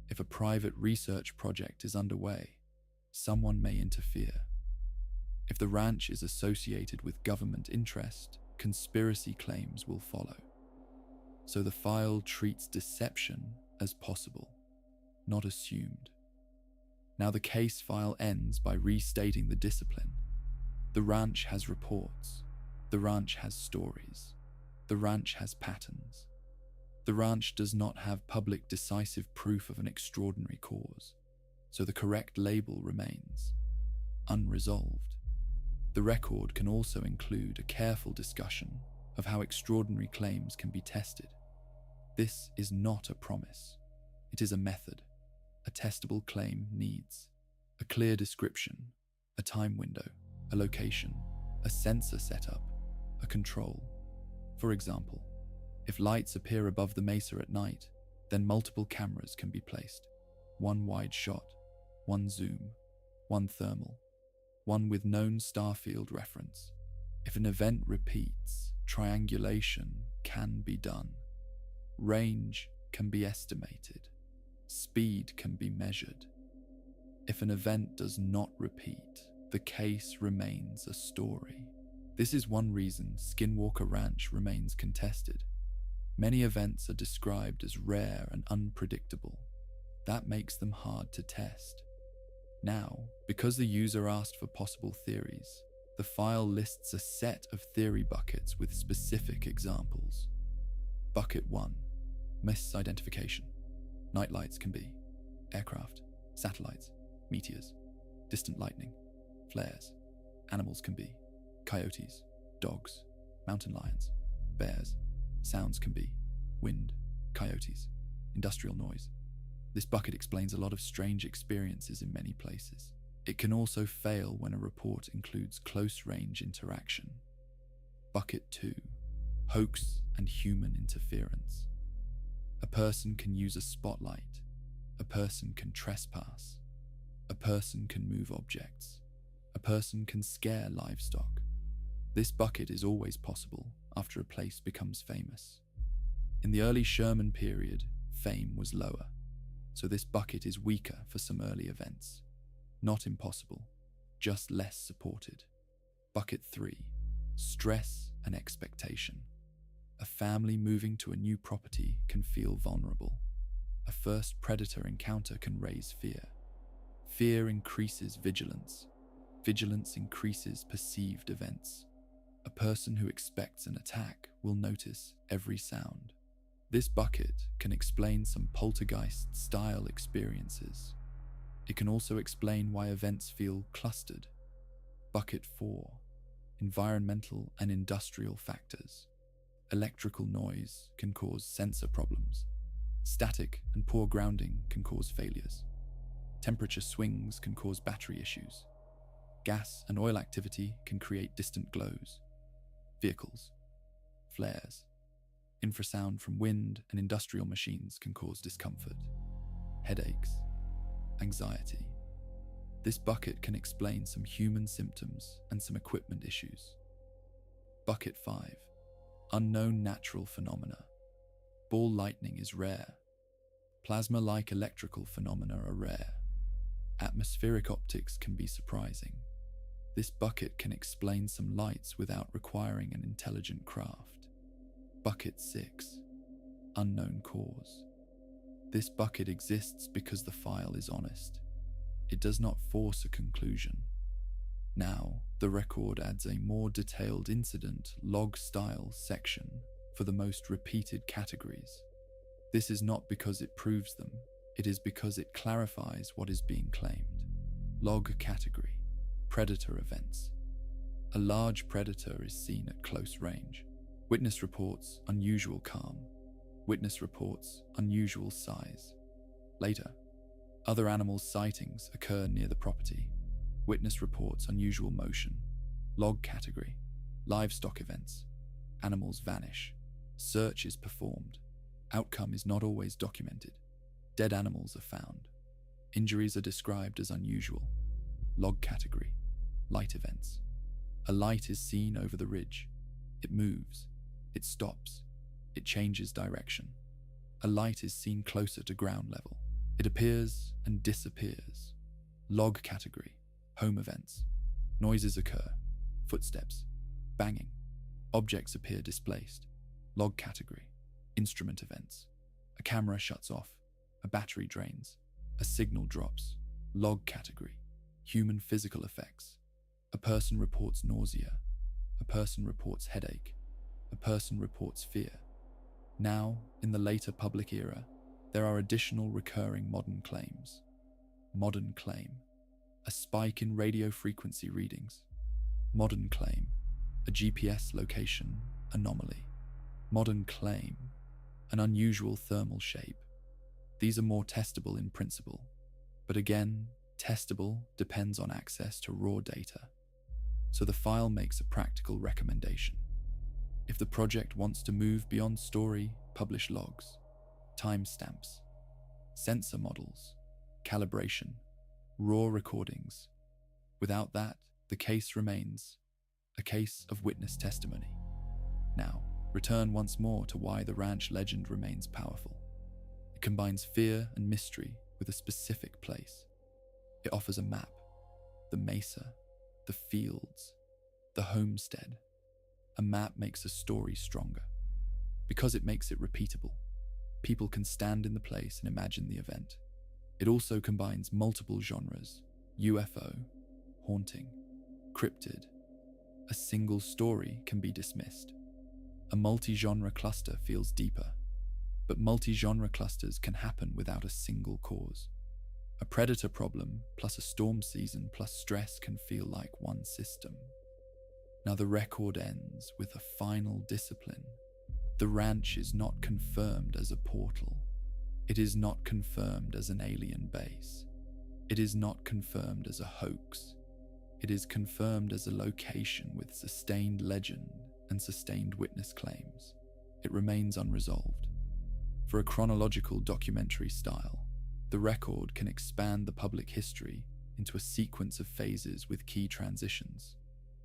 If a private research project is underway, someone may interfere. If the ranch is associated with government interest, conspiracy claims will follow. So the file treats deception as possible, not assumed. Now the case file ends by restating the discipline. The ranch has reports. The ranch has stories. The ranch has patterns. The ranch does not have public decisive proof of an extraordinary cause, so the correct label remains unresolved. The record can also include a careful discussion of how extraordinary claims can be tested. This is not a promise. It is a method. A testable claim needs a clear description, a time window, a location, a sensor setup, a control. For example, if lights appear above the mesa at night, then multiple cameras can be placed. One wide shot, one zoom, one thermal, one with known starfield reference. If an event repeats, triangulation can be done. Range can be estimated. Speed can be measured. If an event does not repeat, the case remains a story. This is one reason Skinwalker Ranch remains contested. Many events are described as rare and unpredictable. That makes them hard to test. Now, because the user asked for possible theories, the file lists a set of theory buckets with specific examples. Bucket 1. Misidentification. Nightlights can be aircraft, satellites, meteors, distant lightning, flares. Animals can be coyotes, dogs, mountain lions, bears. Sounds can be wind, coyotes, industrial noise. This bucket explains a lot of strange experiences in many places. It can also fail when a report includes close-range interaction. Bucket 2. Hoax and human interference. A person can use a spotlight. A person can trespass. A person can move objects. A person can scare livestock. This bucket is always possible after a place becomes famous. In the early Sherman period, fame was lower, so this bucket is weaker for some early events. Not impossible, just less supported. Bucket 3. Stress and expectation. A family moving to a new property can feel vulnerable. A first predator encounter can raise fear. Fear increases vigilance. Vigilance increases perceived events. A person who expects an attack will notice every sound. This bucket can explain some poltergeist-style experiences. It can also explain why events feel clustered. Bucket 4. Environmental and industrial factors. Electrical noise can cause sensor problems. Static and poor grounding can cause failures. Temperature swings can cause battery issues. Gas and oil activity can create distant glows. Vehicles, flares, infrasound from wind and industrial machines can cause discomfort, headaches, anxiety. This bucket can explain some human symptoms and some equipment issues. Bucket 5. Unknown natural phenomena. Ball lightning is rare. Plasma-like electrical phenomena are rare. Atmospheric optics can be surprising. This bucket can explain some lights without requiring an intelligent craft. Bucket 6. Unknown cause. This bucket exists because the file is honest. It does not force a conclusion. Now, the record adds a more detailed incident log-style section for the most repeated categories. This is not because it proves them, it is because it clarifies what is being claimed. Log category. Predator events. A large predator is seen at close range. Witness reports unusual calm. Witness reports unusual size. Later, other animals' sightings occur near the property. Witness reports unusual motion. Log category. Livestock events. Animals vanish. Search is performed. Outcome is not always documented. Dead animals are found. Injuries are described as unusual. Log category. Light events. A light is seen over the ridge. It moves. It stops. It changes direction. A light is seen closer to ground level. It appears and disappears. Log category. Home events. Noises occur. Footsteps. Banging. Objects appear displaced. Log category. Instrument events. A camera shuts off. A battery drains. A signal drops. Log category. Human physical effects. A person reports nausea. A person reports headache. A person reports fear. Now, in the later public era, there are additional recurring modern claims. Modern claim. A spike in radio frequency readings. Modern claim, a GPS location anomaly. Modern claim, an unusual thermal shape. These are more testable in principle, but again, testable depends on access to raw data. So the file makes a practical recommendation. If the project wants to move beyond story, publish logs, timestamps, sensor models, calibration, raw recordings. Without that, the case remains a case of witness testimony. Now, return once more to why the ranch legend remains powerful. It combines fear and mystery with a specific place. It offers a map, the mesa, the fields, the homestead. A map makes a story stronger because it makes it repeatable. People can stand in the place and imagine the event. It also combines multiple genres: UFO, haunting, cryptid. A single story can be dismissed. A multi-genre cluster feels deeper, but multi-genre clusters can happen without a single cause. A predator problem plus a storm season plus stress can feel like one system. Now the record ends with a final discipline. The ranch is not confirmed as a portal. It is not confirmed as an alien base. It is not confirmed as a hoax. It is confirmed as a location with sustained legend and sustained witness claims. It remains unresolved. For a chronological documentary style, the record can expand the public history into a sequence of phases with key transitions.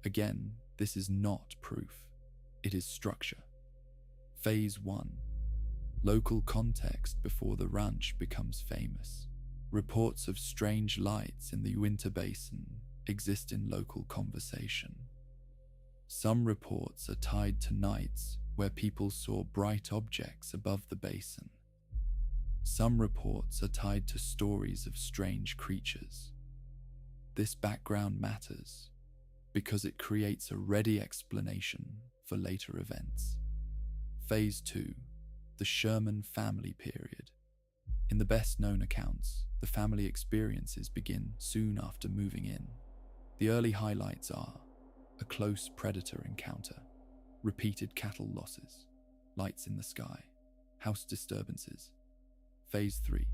Again, this is not proof. It is structure. Phase 1. Local context before the ranch becomes famous. Reports of strange lights in the Uintah Basin exist in local conversation. Some reports are tied to nights where people saw bright objects above the basin. Some reports are tied to stories of strange creatures. This background matters because it creates a ready explanation for later events. Phase 2. The Sherman family period. In the best-known accounts, the family experiences begin soon after moving in. The early highlights are a close predator encounter, repeated cattle losses, lights in the sky, house disturbances. Phase 3.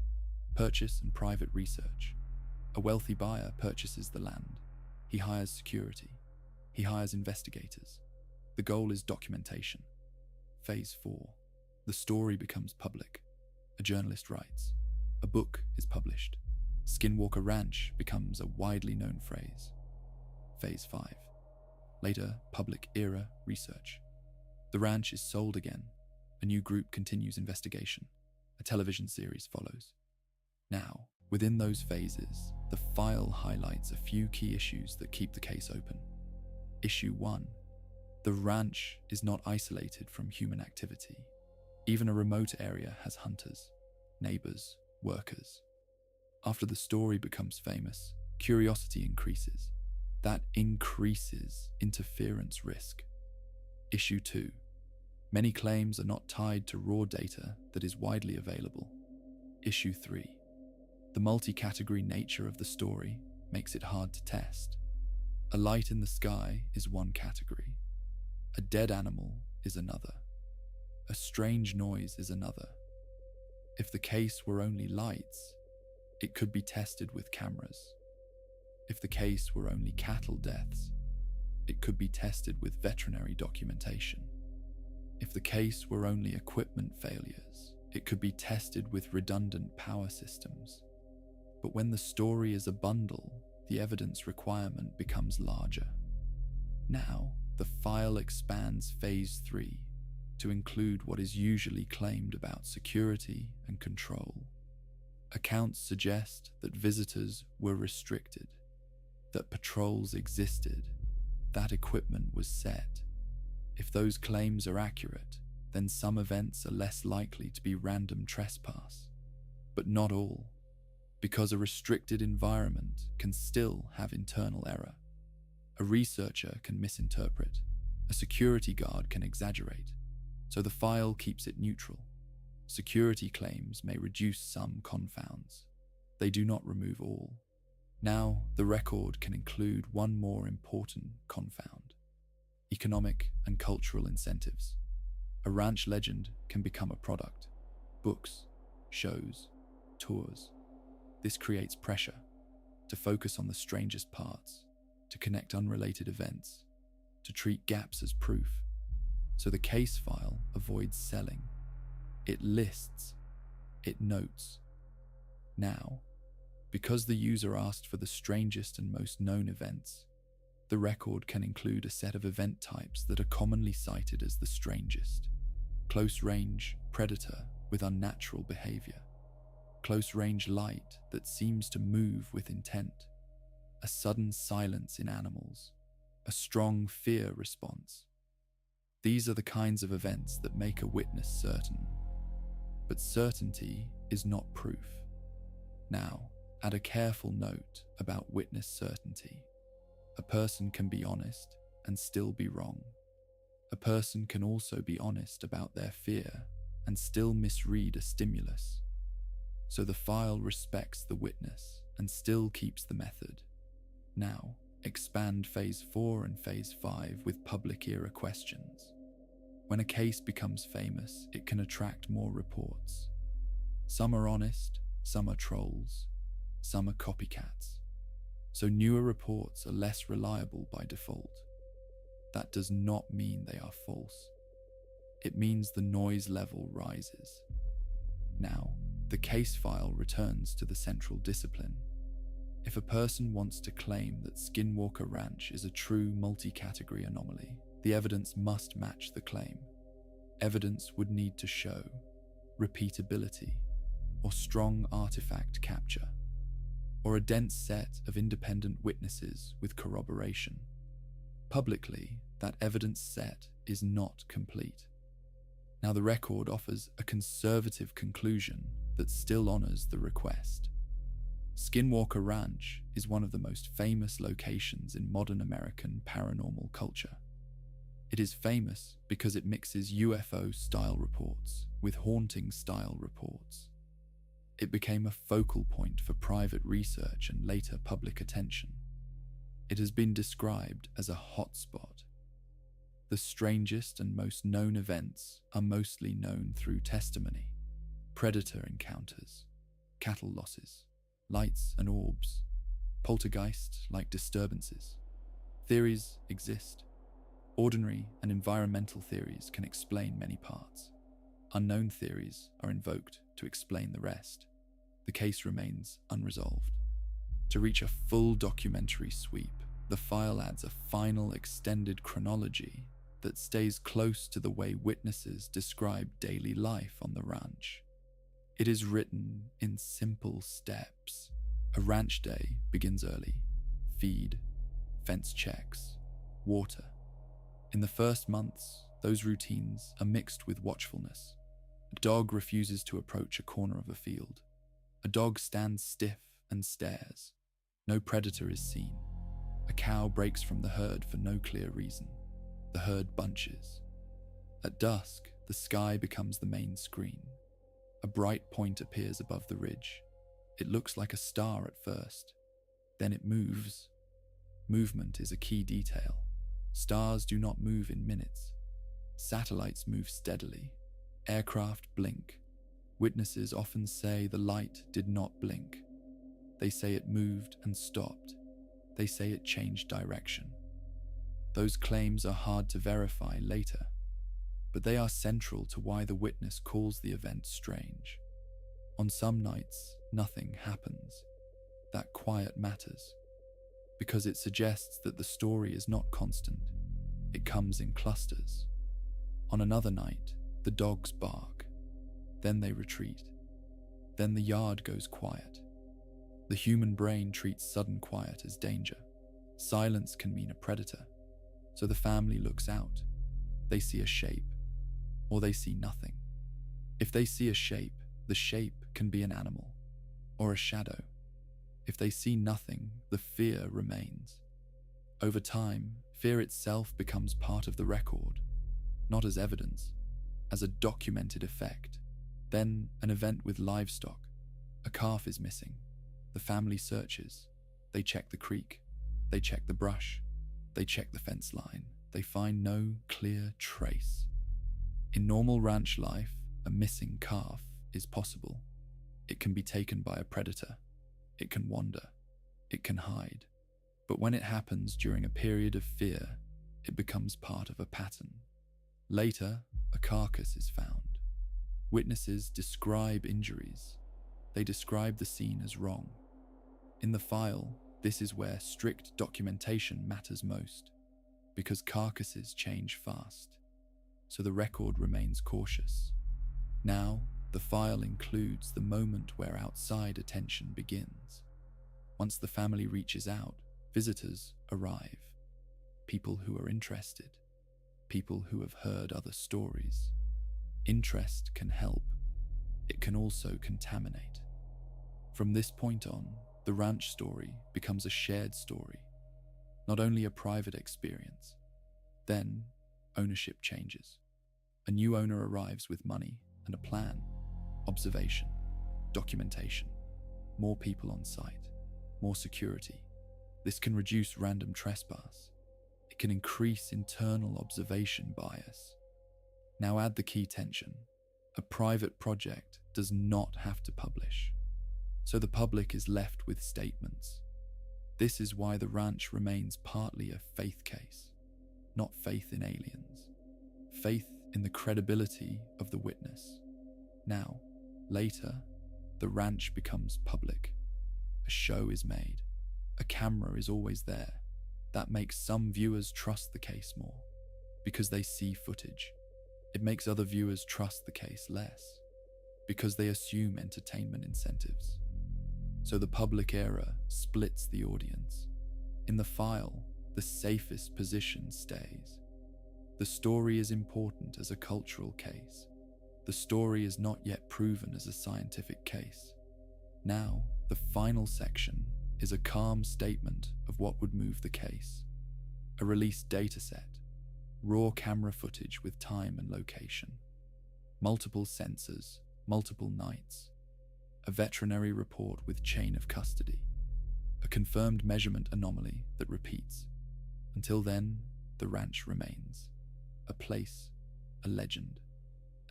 Purchase and private research. A wealthy buyer purchases the land. He hires security. He hires investigators. The goal is documentation. Phase 4. The story becomes public. A journalist writes. A book is published. Skinwalker Ranch becomes a widely known phrase. Phase 5. Later, public era research. The ranch is sold again. A new group continues investigation. A television series follows. Now, within those phases, the file highlights a few key issues that keep the case open. Issue 1. The ranch is not isolated from human activity. Even a remote area has hunters, neighbors, workers. After the story becomes famous, curiosity increases. That increases interference risk. Issue 2. Many claims are not tied to raw data that is widely available. Issue 3. The multi-category nature of the story makes it hard to test. A light in the sky is one category. A dead animal is another. A strange noise is another. If the case were only lights, it could be tested with cameras. If the case were only cattle deaths, it could be tested with veterinary documentation. If the case were only equipment failures, it could be tested with redundant power systems. But when the story is a bundle, the evidence requirement becomes larger. Now, the file expands Phase 3 to include what is usually claimed about security and control. Accounts suggest that visitors were restricted, that patrols existed, that equipment was set. If those claims are accurate, then some events are less likely to be random trespass. But not all, because a restricted environment can still have internal error. A researcher can misinterpret. A security guard can exaggerate. So the file keeps it neutral. Security claims may reduce some confounds. They do not remove all. Now, the record can include one more important confound: economic and cultural incentives. A ranch legend can become a product: books, shows, tours. This creates pressure to focus on the strangest parts, to connect unrelated events, to treat gaps as proof. So the case file avoids selling. It lists, it notes. Now, because the user asked for the strangest and most known events, the record can include a set of event types that are commonly cited as the strangest: close-range predator with unnatural behavior, close-range light that seems to move with intent, a sudden silence in animals, a strong fear response. These are the kinds of events that make a witness certain. But certainty is not proof. Now, add a careful note about witness certainty. A person can be honest and still be wrong. A person can also be honest about their fear and still misread a stimulus. So the file respects the witness and still keeps the method. Now, expand Phase 4 and Phase 5 with public era questions. When a case becomes famous, it can attract more reports. Some are honest, some are trolls, some are copycats. So newer reports are less reliable by default. That does not mean they are false. It means the noise level rises. Now, the case file returns to the central discipline. If a person wants to claim that Skinwalker Ranch is a true multi-category anomaly, the evidence must match the claim. Evidence would need to show repeatability, or strong artifact capture, or a dense set of independent witnesses with corroboration. Publicly, that evidence set is not complete. Now, the record offers a conservative conclusion that still honors the request. Skinwalker Ranch is one of the most famous locations in modern American paranormal culture. It is famous because it mixes UFO-style reports with haunting-style reports. It became a focal point for private research and later public attention. It has been described as a hotspot. The strangest and most known events are mostly known through testimony: predator encounters, cattle losses, lights and orbs, poltergeist-like disturbances. Theories exist. Ordinary and environmental theories can explain many parts. Unknown theories are invoked to explain the rest. The case remains unresolved. To reach a full documentary sweep, the file adds a final extended chronology that stays close to the way witnesses describe daily life on the ranch. It is written in simple steps. A ranch day begins early: feed, fence checks, water. In the first months, those routines are mixed with watchfulness. A dog refuses to approach a corner of a field. A dog stands stiff and stares. No predator is seen. A cow breaks from the herd for no clear reason. The herd bunches. At dusk, the sky becomes the main screen. A bright point appears above the ridge. It looks like a star at first. Then it moves. Movement is a key detail. Stars do not move in minutes. Satellites move steadily. Aircraft blink. Witnesses often say the light did not blink. They say it moved and stopped. They say it changed direction. Those claims are hard to verify later, but they are central to why the witness calls the event strange. On some nights, nothing happens. That quiet matters, because it suggests that the story is not constant. It comes in clusters. On another night, the dogs bark. Then they retreat. Then the yard goes quiet. The human brain treats sudden quiet as danger. Silence can mean a predator. So the family looks out. They see a shape, or they see nothing. If they see a shape, the shape can be an animal, or a shadow. If they see nothing, the fear remains. Over time, fear itself becomes part of the record, not as evidence, as a documented effect. Then, an event with livestock. A calf is missing. The family searches. They check the creek. They check the brush. They check the fence line. They find no clear trace. In normal ranch life, a missing calf is possible. It can be taken by a predator. It can wander. It can hide. But when it happens during a period of fear, it becomes part of a pattern. Later, a carcass is found. Witnesses describe injuries. They describe the scene as wrong. In the file, this is where strict documentation matters most, because carcasses change fast, so the record remains cautious. Now, the file includes the moment where outside attention begins. Once the family reaches out, visitors arrive. People who are interested. People who have heard other stories. Interest can help. It can also contaminate. From this point on, the ranch story becomes a shared story, not only a private experience. Then, ownership changes. A new owner arrives with money and a plan, observation, documentation, more people on site, more security. This can reduce random trespass. It can increase internal observation bias. Now add the key tension. A private project does not have to publish, so the public is left with statements. This is why the ranch remains partly a faith case, not faith in aliens, faith in the credibility of the witness. Now, later, the ranch becomes public. A show is made. A camera is always there. That makes some viewers trust the case more, because they see footage. It makes other viewers trust the case less, because they assume entertainment incentives. So the public era splits the audience. In the file, the safest position stays. The story is important as a cultural case. The story is not yet proven as a scientific case. Now, the final section is a calm statement of what would move the case. A released dataset, raw camera footage with time and location, multiple sensors, multiple nights, a veterinary report with chain of custody, a confirmed measurement anomaly that repeats. Until then, the ranch remains. A place, a legend,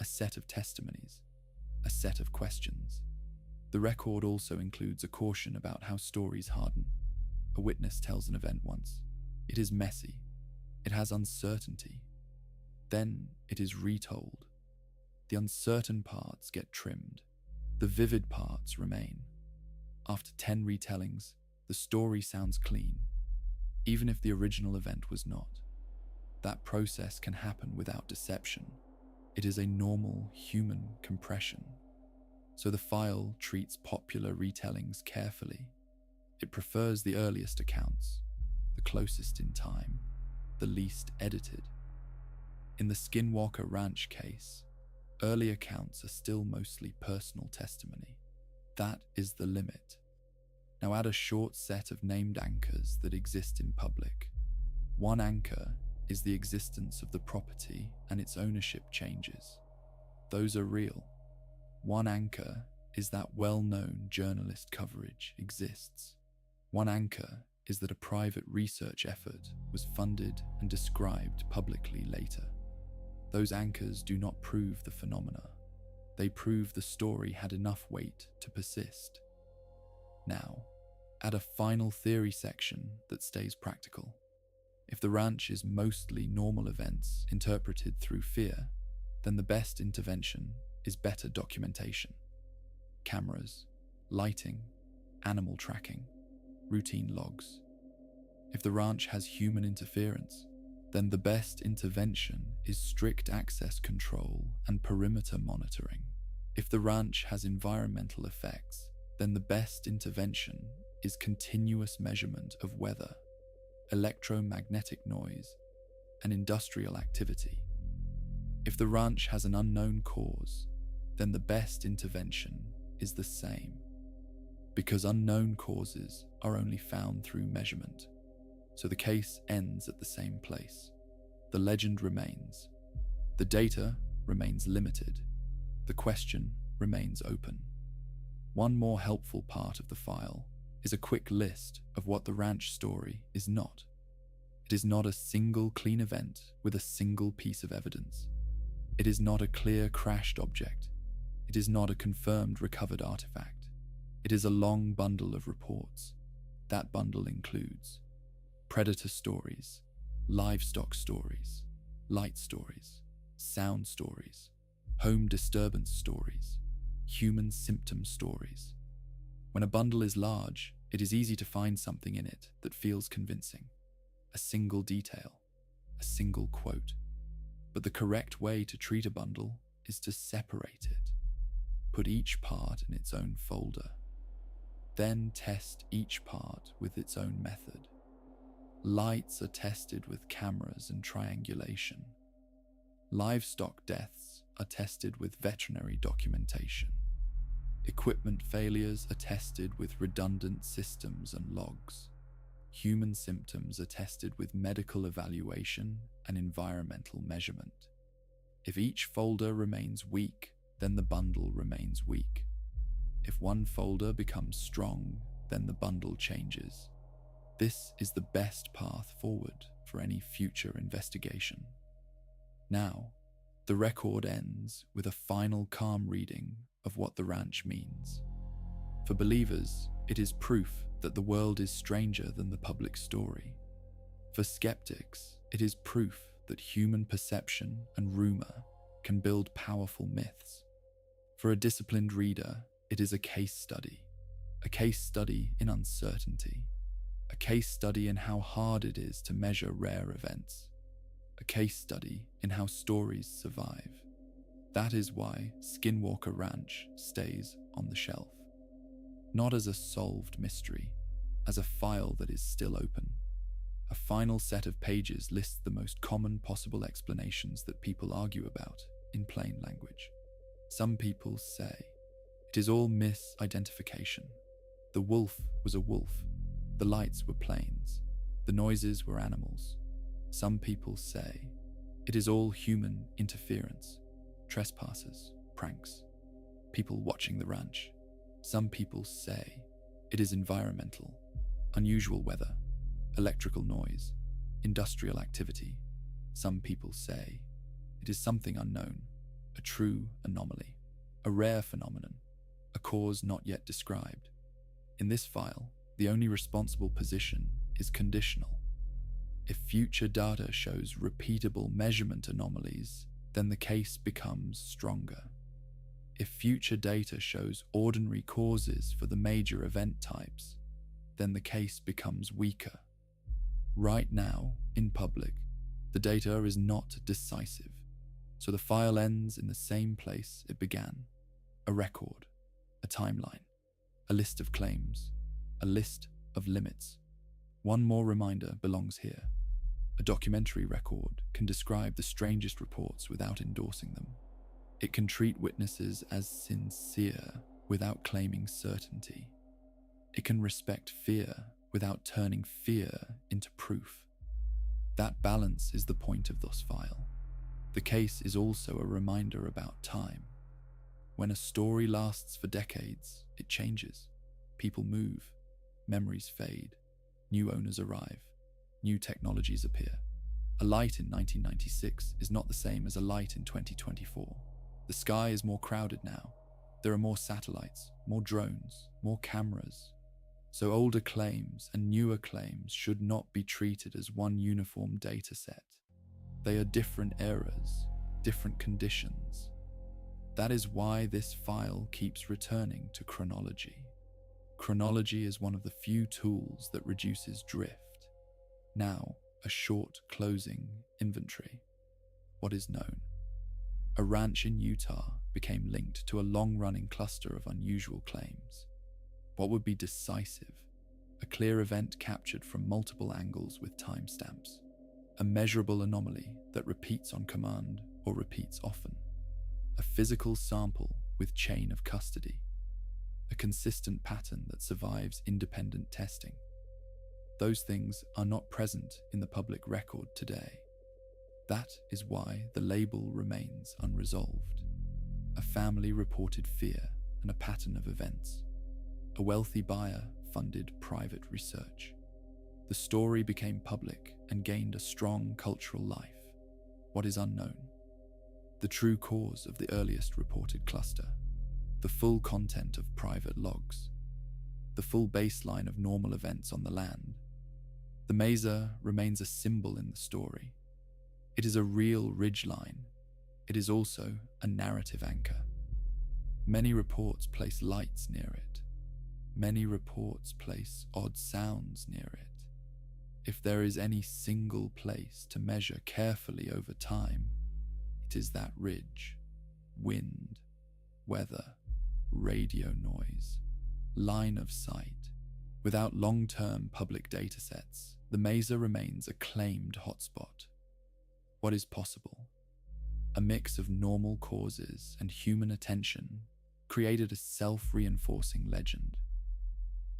a set of testimonies, a set of questions. The record also includes a caution about how stories harden. A witness tells an event once. It is messy. It has uncertainty. Then it is retold. The uncertain parts get trimmed. The vivid parts remain. After 10 retellings, the story sounds clean, even if the original event was not. That process can happen without deception. It is a normal human compression. So the file treats popular retellings carefully. It prefers the earliest accounts, the closest in time, the least edited. In the Skinwalker Ranch case, early accounts are still mostly personal testimony. That is the limit. Now add a short set of named anchors that exist in public. One anchor is the existence of the property and its ownership changes. Those are real. One anchor is that well-known journalist coverage exists. One anchor is that a private research effort was funded and described publicly later. Those anchors do not prove the phenomena. They prove the story had enough weight to persist. Now, add a final theory section that stays practical. If the ranch is mostly normal events interpreted through fear, then the best intervention is better documentation. Cameras, lighting, animal tracking, routine logs. If the ranch has human interference, then the best intervention is strict access control and perimeter monitoring. If the ranch has environmental effects, then the best intervention is continuous measurement of weather, electromagnetic noise, and industrial activity. If the ranch has an unknown cause, then the best intervention is the same, because unknown causes are only found through measurement. So the case ends at the same place. The legend remains. The data remains limited. The question remains open. One more helpful part of the file is a quick list of what the ranch story is not. It is not a single clean event with a single piece of evidence. It is not a clear crashed object. It is not a confirmed recovered artifact. It is a long bundle of reports. That bundle includes predator stories, livestock stories, light stories, sound stories, home disturbance stories, human symptom stories. When a bundle is large, it is easy to find something in it that feels convincing. A single detail, a single quote. But the correct way to treat a bundle is to separate it. Put each part in its own folder. Then test each part with its own method. Lights are tested with cameras and triangulation. Livestock deaths are tested with veterinary documentation. Equipment failures are tested with redundant systems and logs. Human symptoms are tested with medical evaluation and environmental measurement. If each folder remains weak, then the bundle remains weak. If one folder becomes strong, then the bundle changes. This is the best path forward for any future investigation. Now, the record ends with a final calm reading of what the ranch means. For believers, it is proof that the world is stranger than the public story. For skeptics, it is proof that human perception and rumor can build powerful myths. For a disciplined reader, it is a case study in uncertainty, a case study in how hard it is to measure rare events, a case study in how stories survive. That is why Skinwalker Ranch stays on the shelf. Not as a solved mystery, as a file that is still open. A final set of pages lists the most common possible explanations that people argue about in plain language. Some people say, it is all misidentification. The wolf was a wolf. The lights were planes. The noises were animals. Some people say, it is all human interference. Trespassers, pranks, people watching the ranch. Some people say it is environmental, unusual weather, electrical noise, industrial activity. Some people say it is something unknown, a true anomaly, a rare phenomenon, a cause not yet described. In this file, the only responsible position is conditional. If future data shows repeatable measurement anomalies, then the case becomes stronger. If future data shows ordinary causes for the major event types, then the case becomes weaker. Right now, in public, the data is not decisive, so the file ends in the same place it began: a record, a timeline, a list of claims, a list of limits. One more reminder belongs here. A documentary record can describe the strangest reports without endorsing them. It can treat witnesses as sincere without claiming certainty. It can respect fear without turning fear into proof. That balance is the point of this file. The case is also a reminder about time. When a story lasts for decades, it changes. People move, memories fade, new owners arrive, new technologies appear. A light in 1996 is not the same as a light in 2024. The sky is more crowded now. There are more satellites, more drones, more cameras. So older claims and newer claims should not be treated as one uniform data set. They are different eras, different conditions. That is why this file keeps returning to chronology. Chronology is one of the few tools that reduces drift. Now, a short closing inventory. What is known? A ranch in Utah became linked to a long-running cluster of unusual claims. What would be decisive? A clear event captured from multiple angles with timestamps. A measurable anomaly that repeats on command or repeats often. A physical sample with chain of custody. A consistent pattern that survives independent testing. Those things are not present in the public record today. That is why the label remains unresolved. A family reported fear and a pattern of events. A wealthy buyer funded private research. The story became public and gained a strong cultural life. What is unknown? The true cause of the earliest reported cluster, the full content of private logs, the full baseline of normal events on the land. The mesa remains a symbol in the story. It is a real ridgeline. It is also a narrative anchor. Many reports place lights near it. Many reports place odd sounds near it. If there is any single place to measure carefully over time, it is that ridge. Wind, weather, radio noise, line of sight. Without long-term public datasets, the mesa remains a claimed hotspot. What is possible? A mix of normal causes and human attention created a self-reinforcing legend.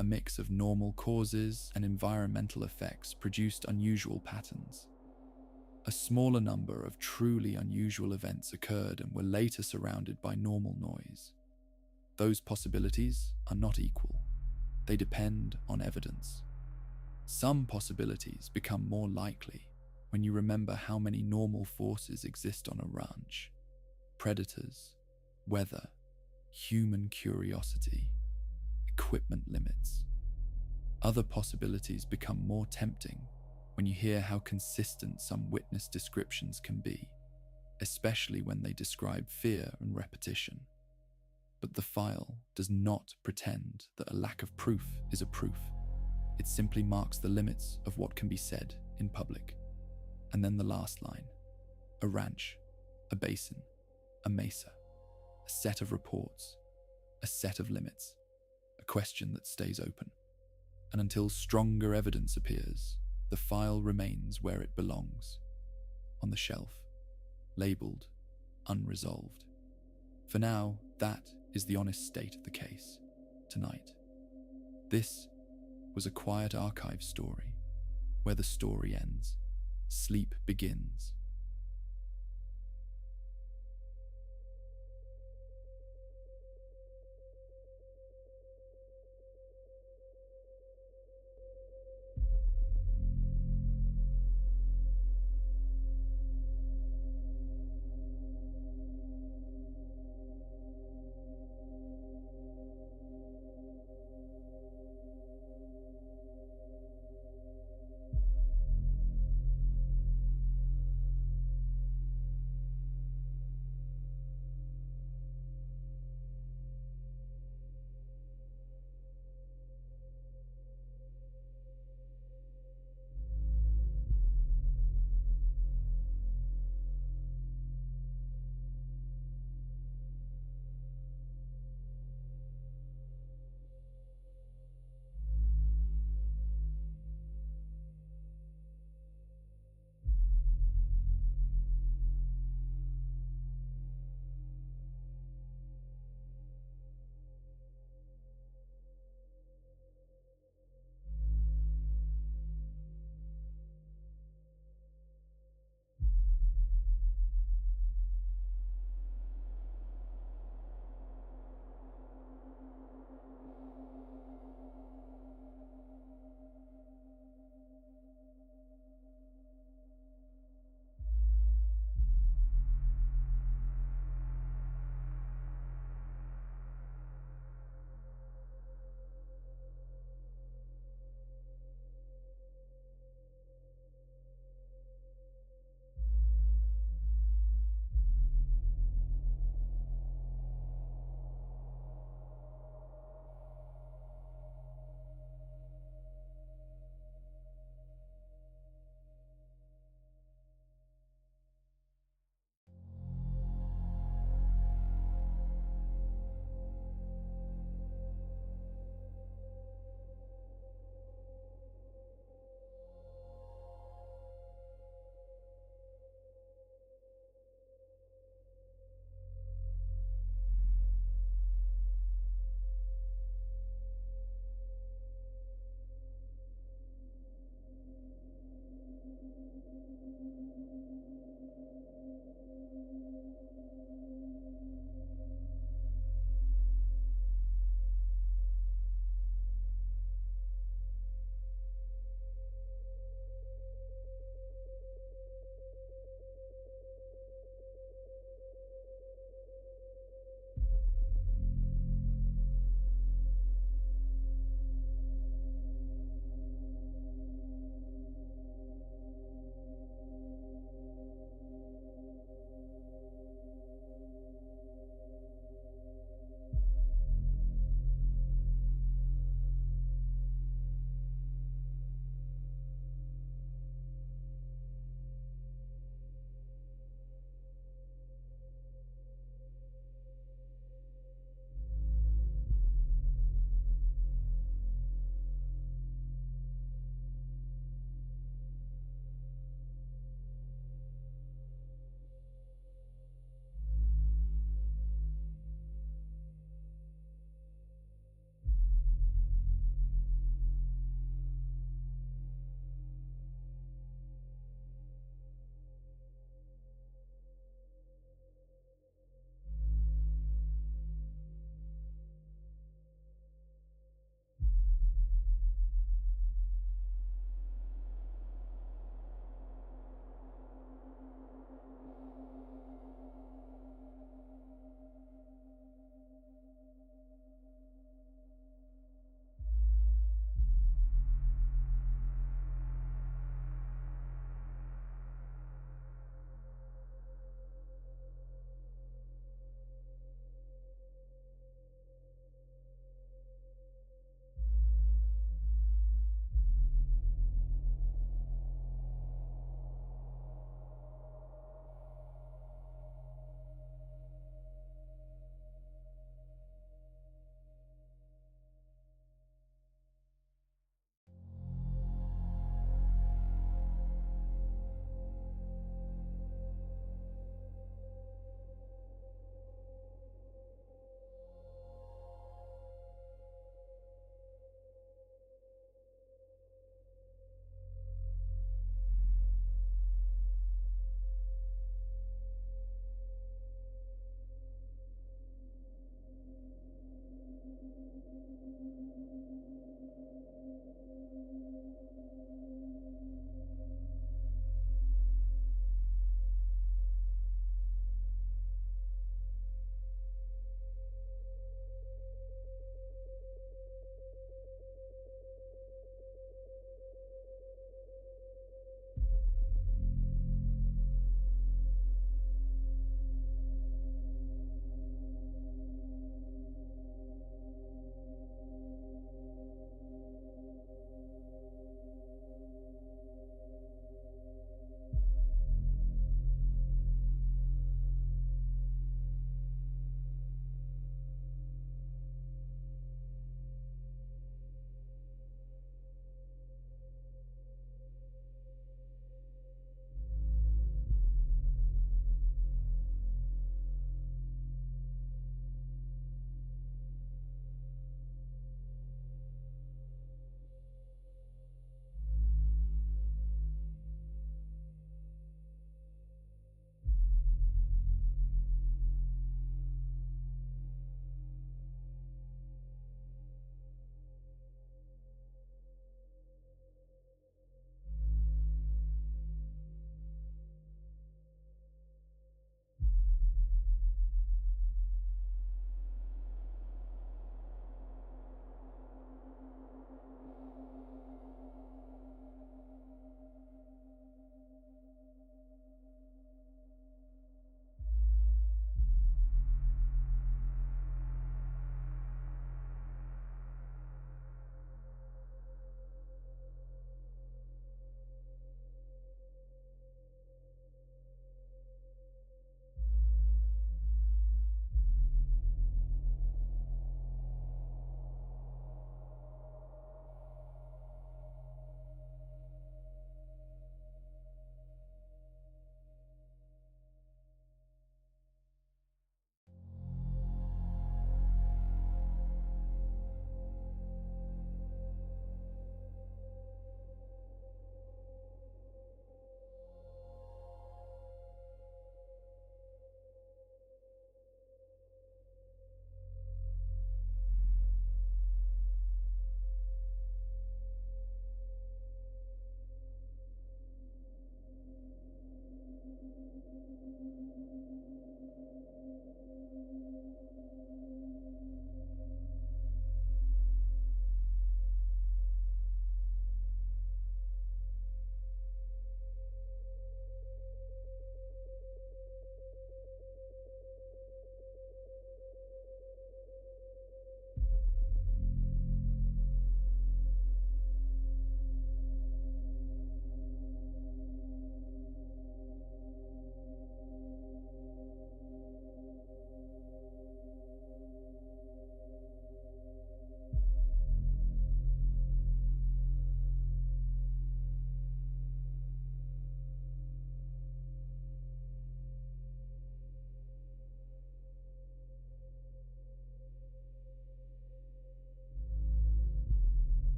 A mix of normal causes and environmental effects produced unusual patterns. A smaller number of truly unusual events occurred and were later surrounded by normal noise. Those possibilities are not equal. They depend on evidence. Some possibilities become more likely when you remember how many normal forces exist on a ranch: predators, weather, human curiosity, equipment limits. Other possibilities become more tempting when you hear how consistent some witness descriptions can be, especially when they describe fear and repetition. But the file does not pretend that a lack of proof is a proof. It simply marks the limits of what can be said in public. And then the last line: a ranch, a basin, a mesa, a set of reports, a set of limits, a question that stays open. And until stronger evidence appears, the file remains where it belongs, on the shelf, labeled unresolved. For now, that is the honest state of the case, tonight. This was a quiet archive story, where the story ends, sleep begins,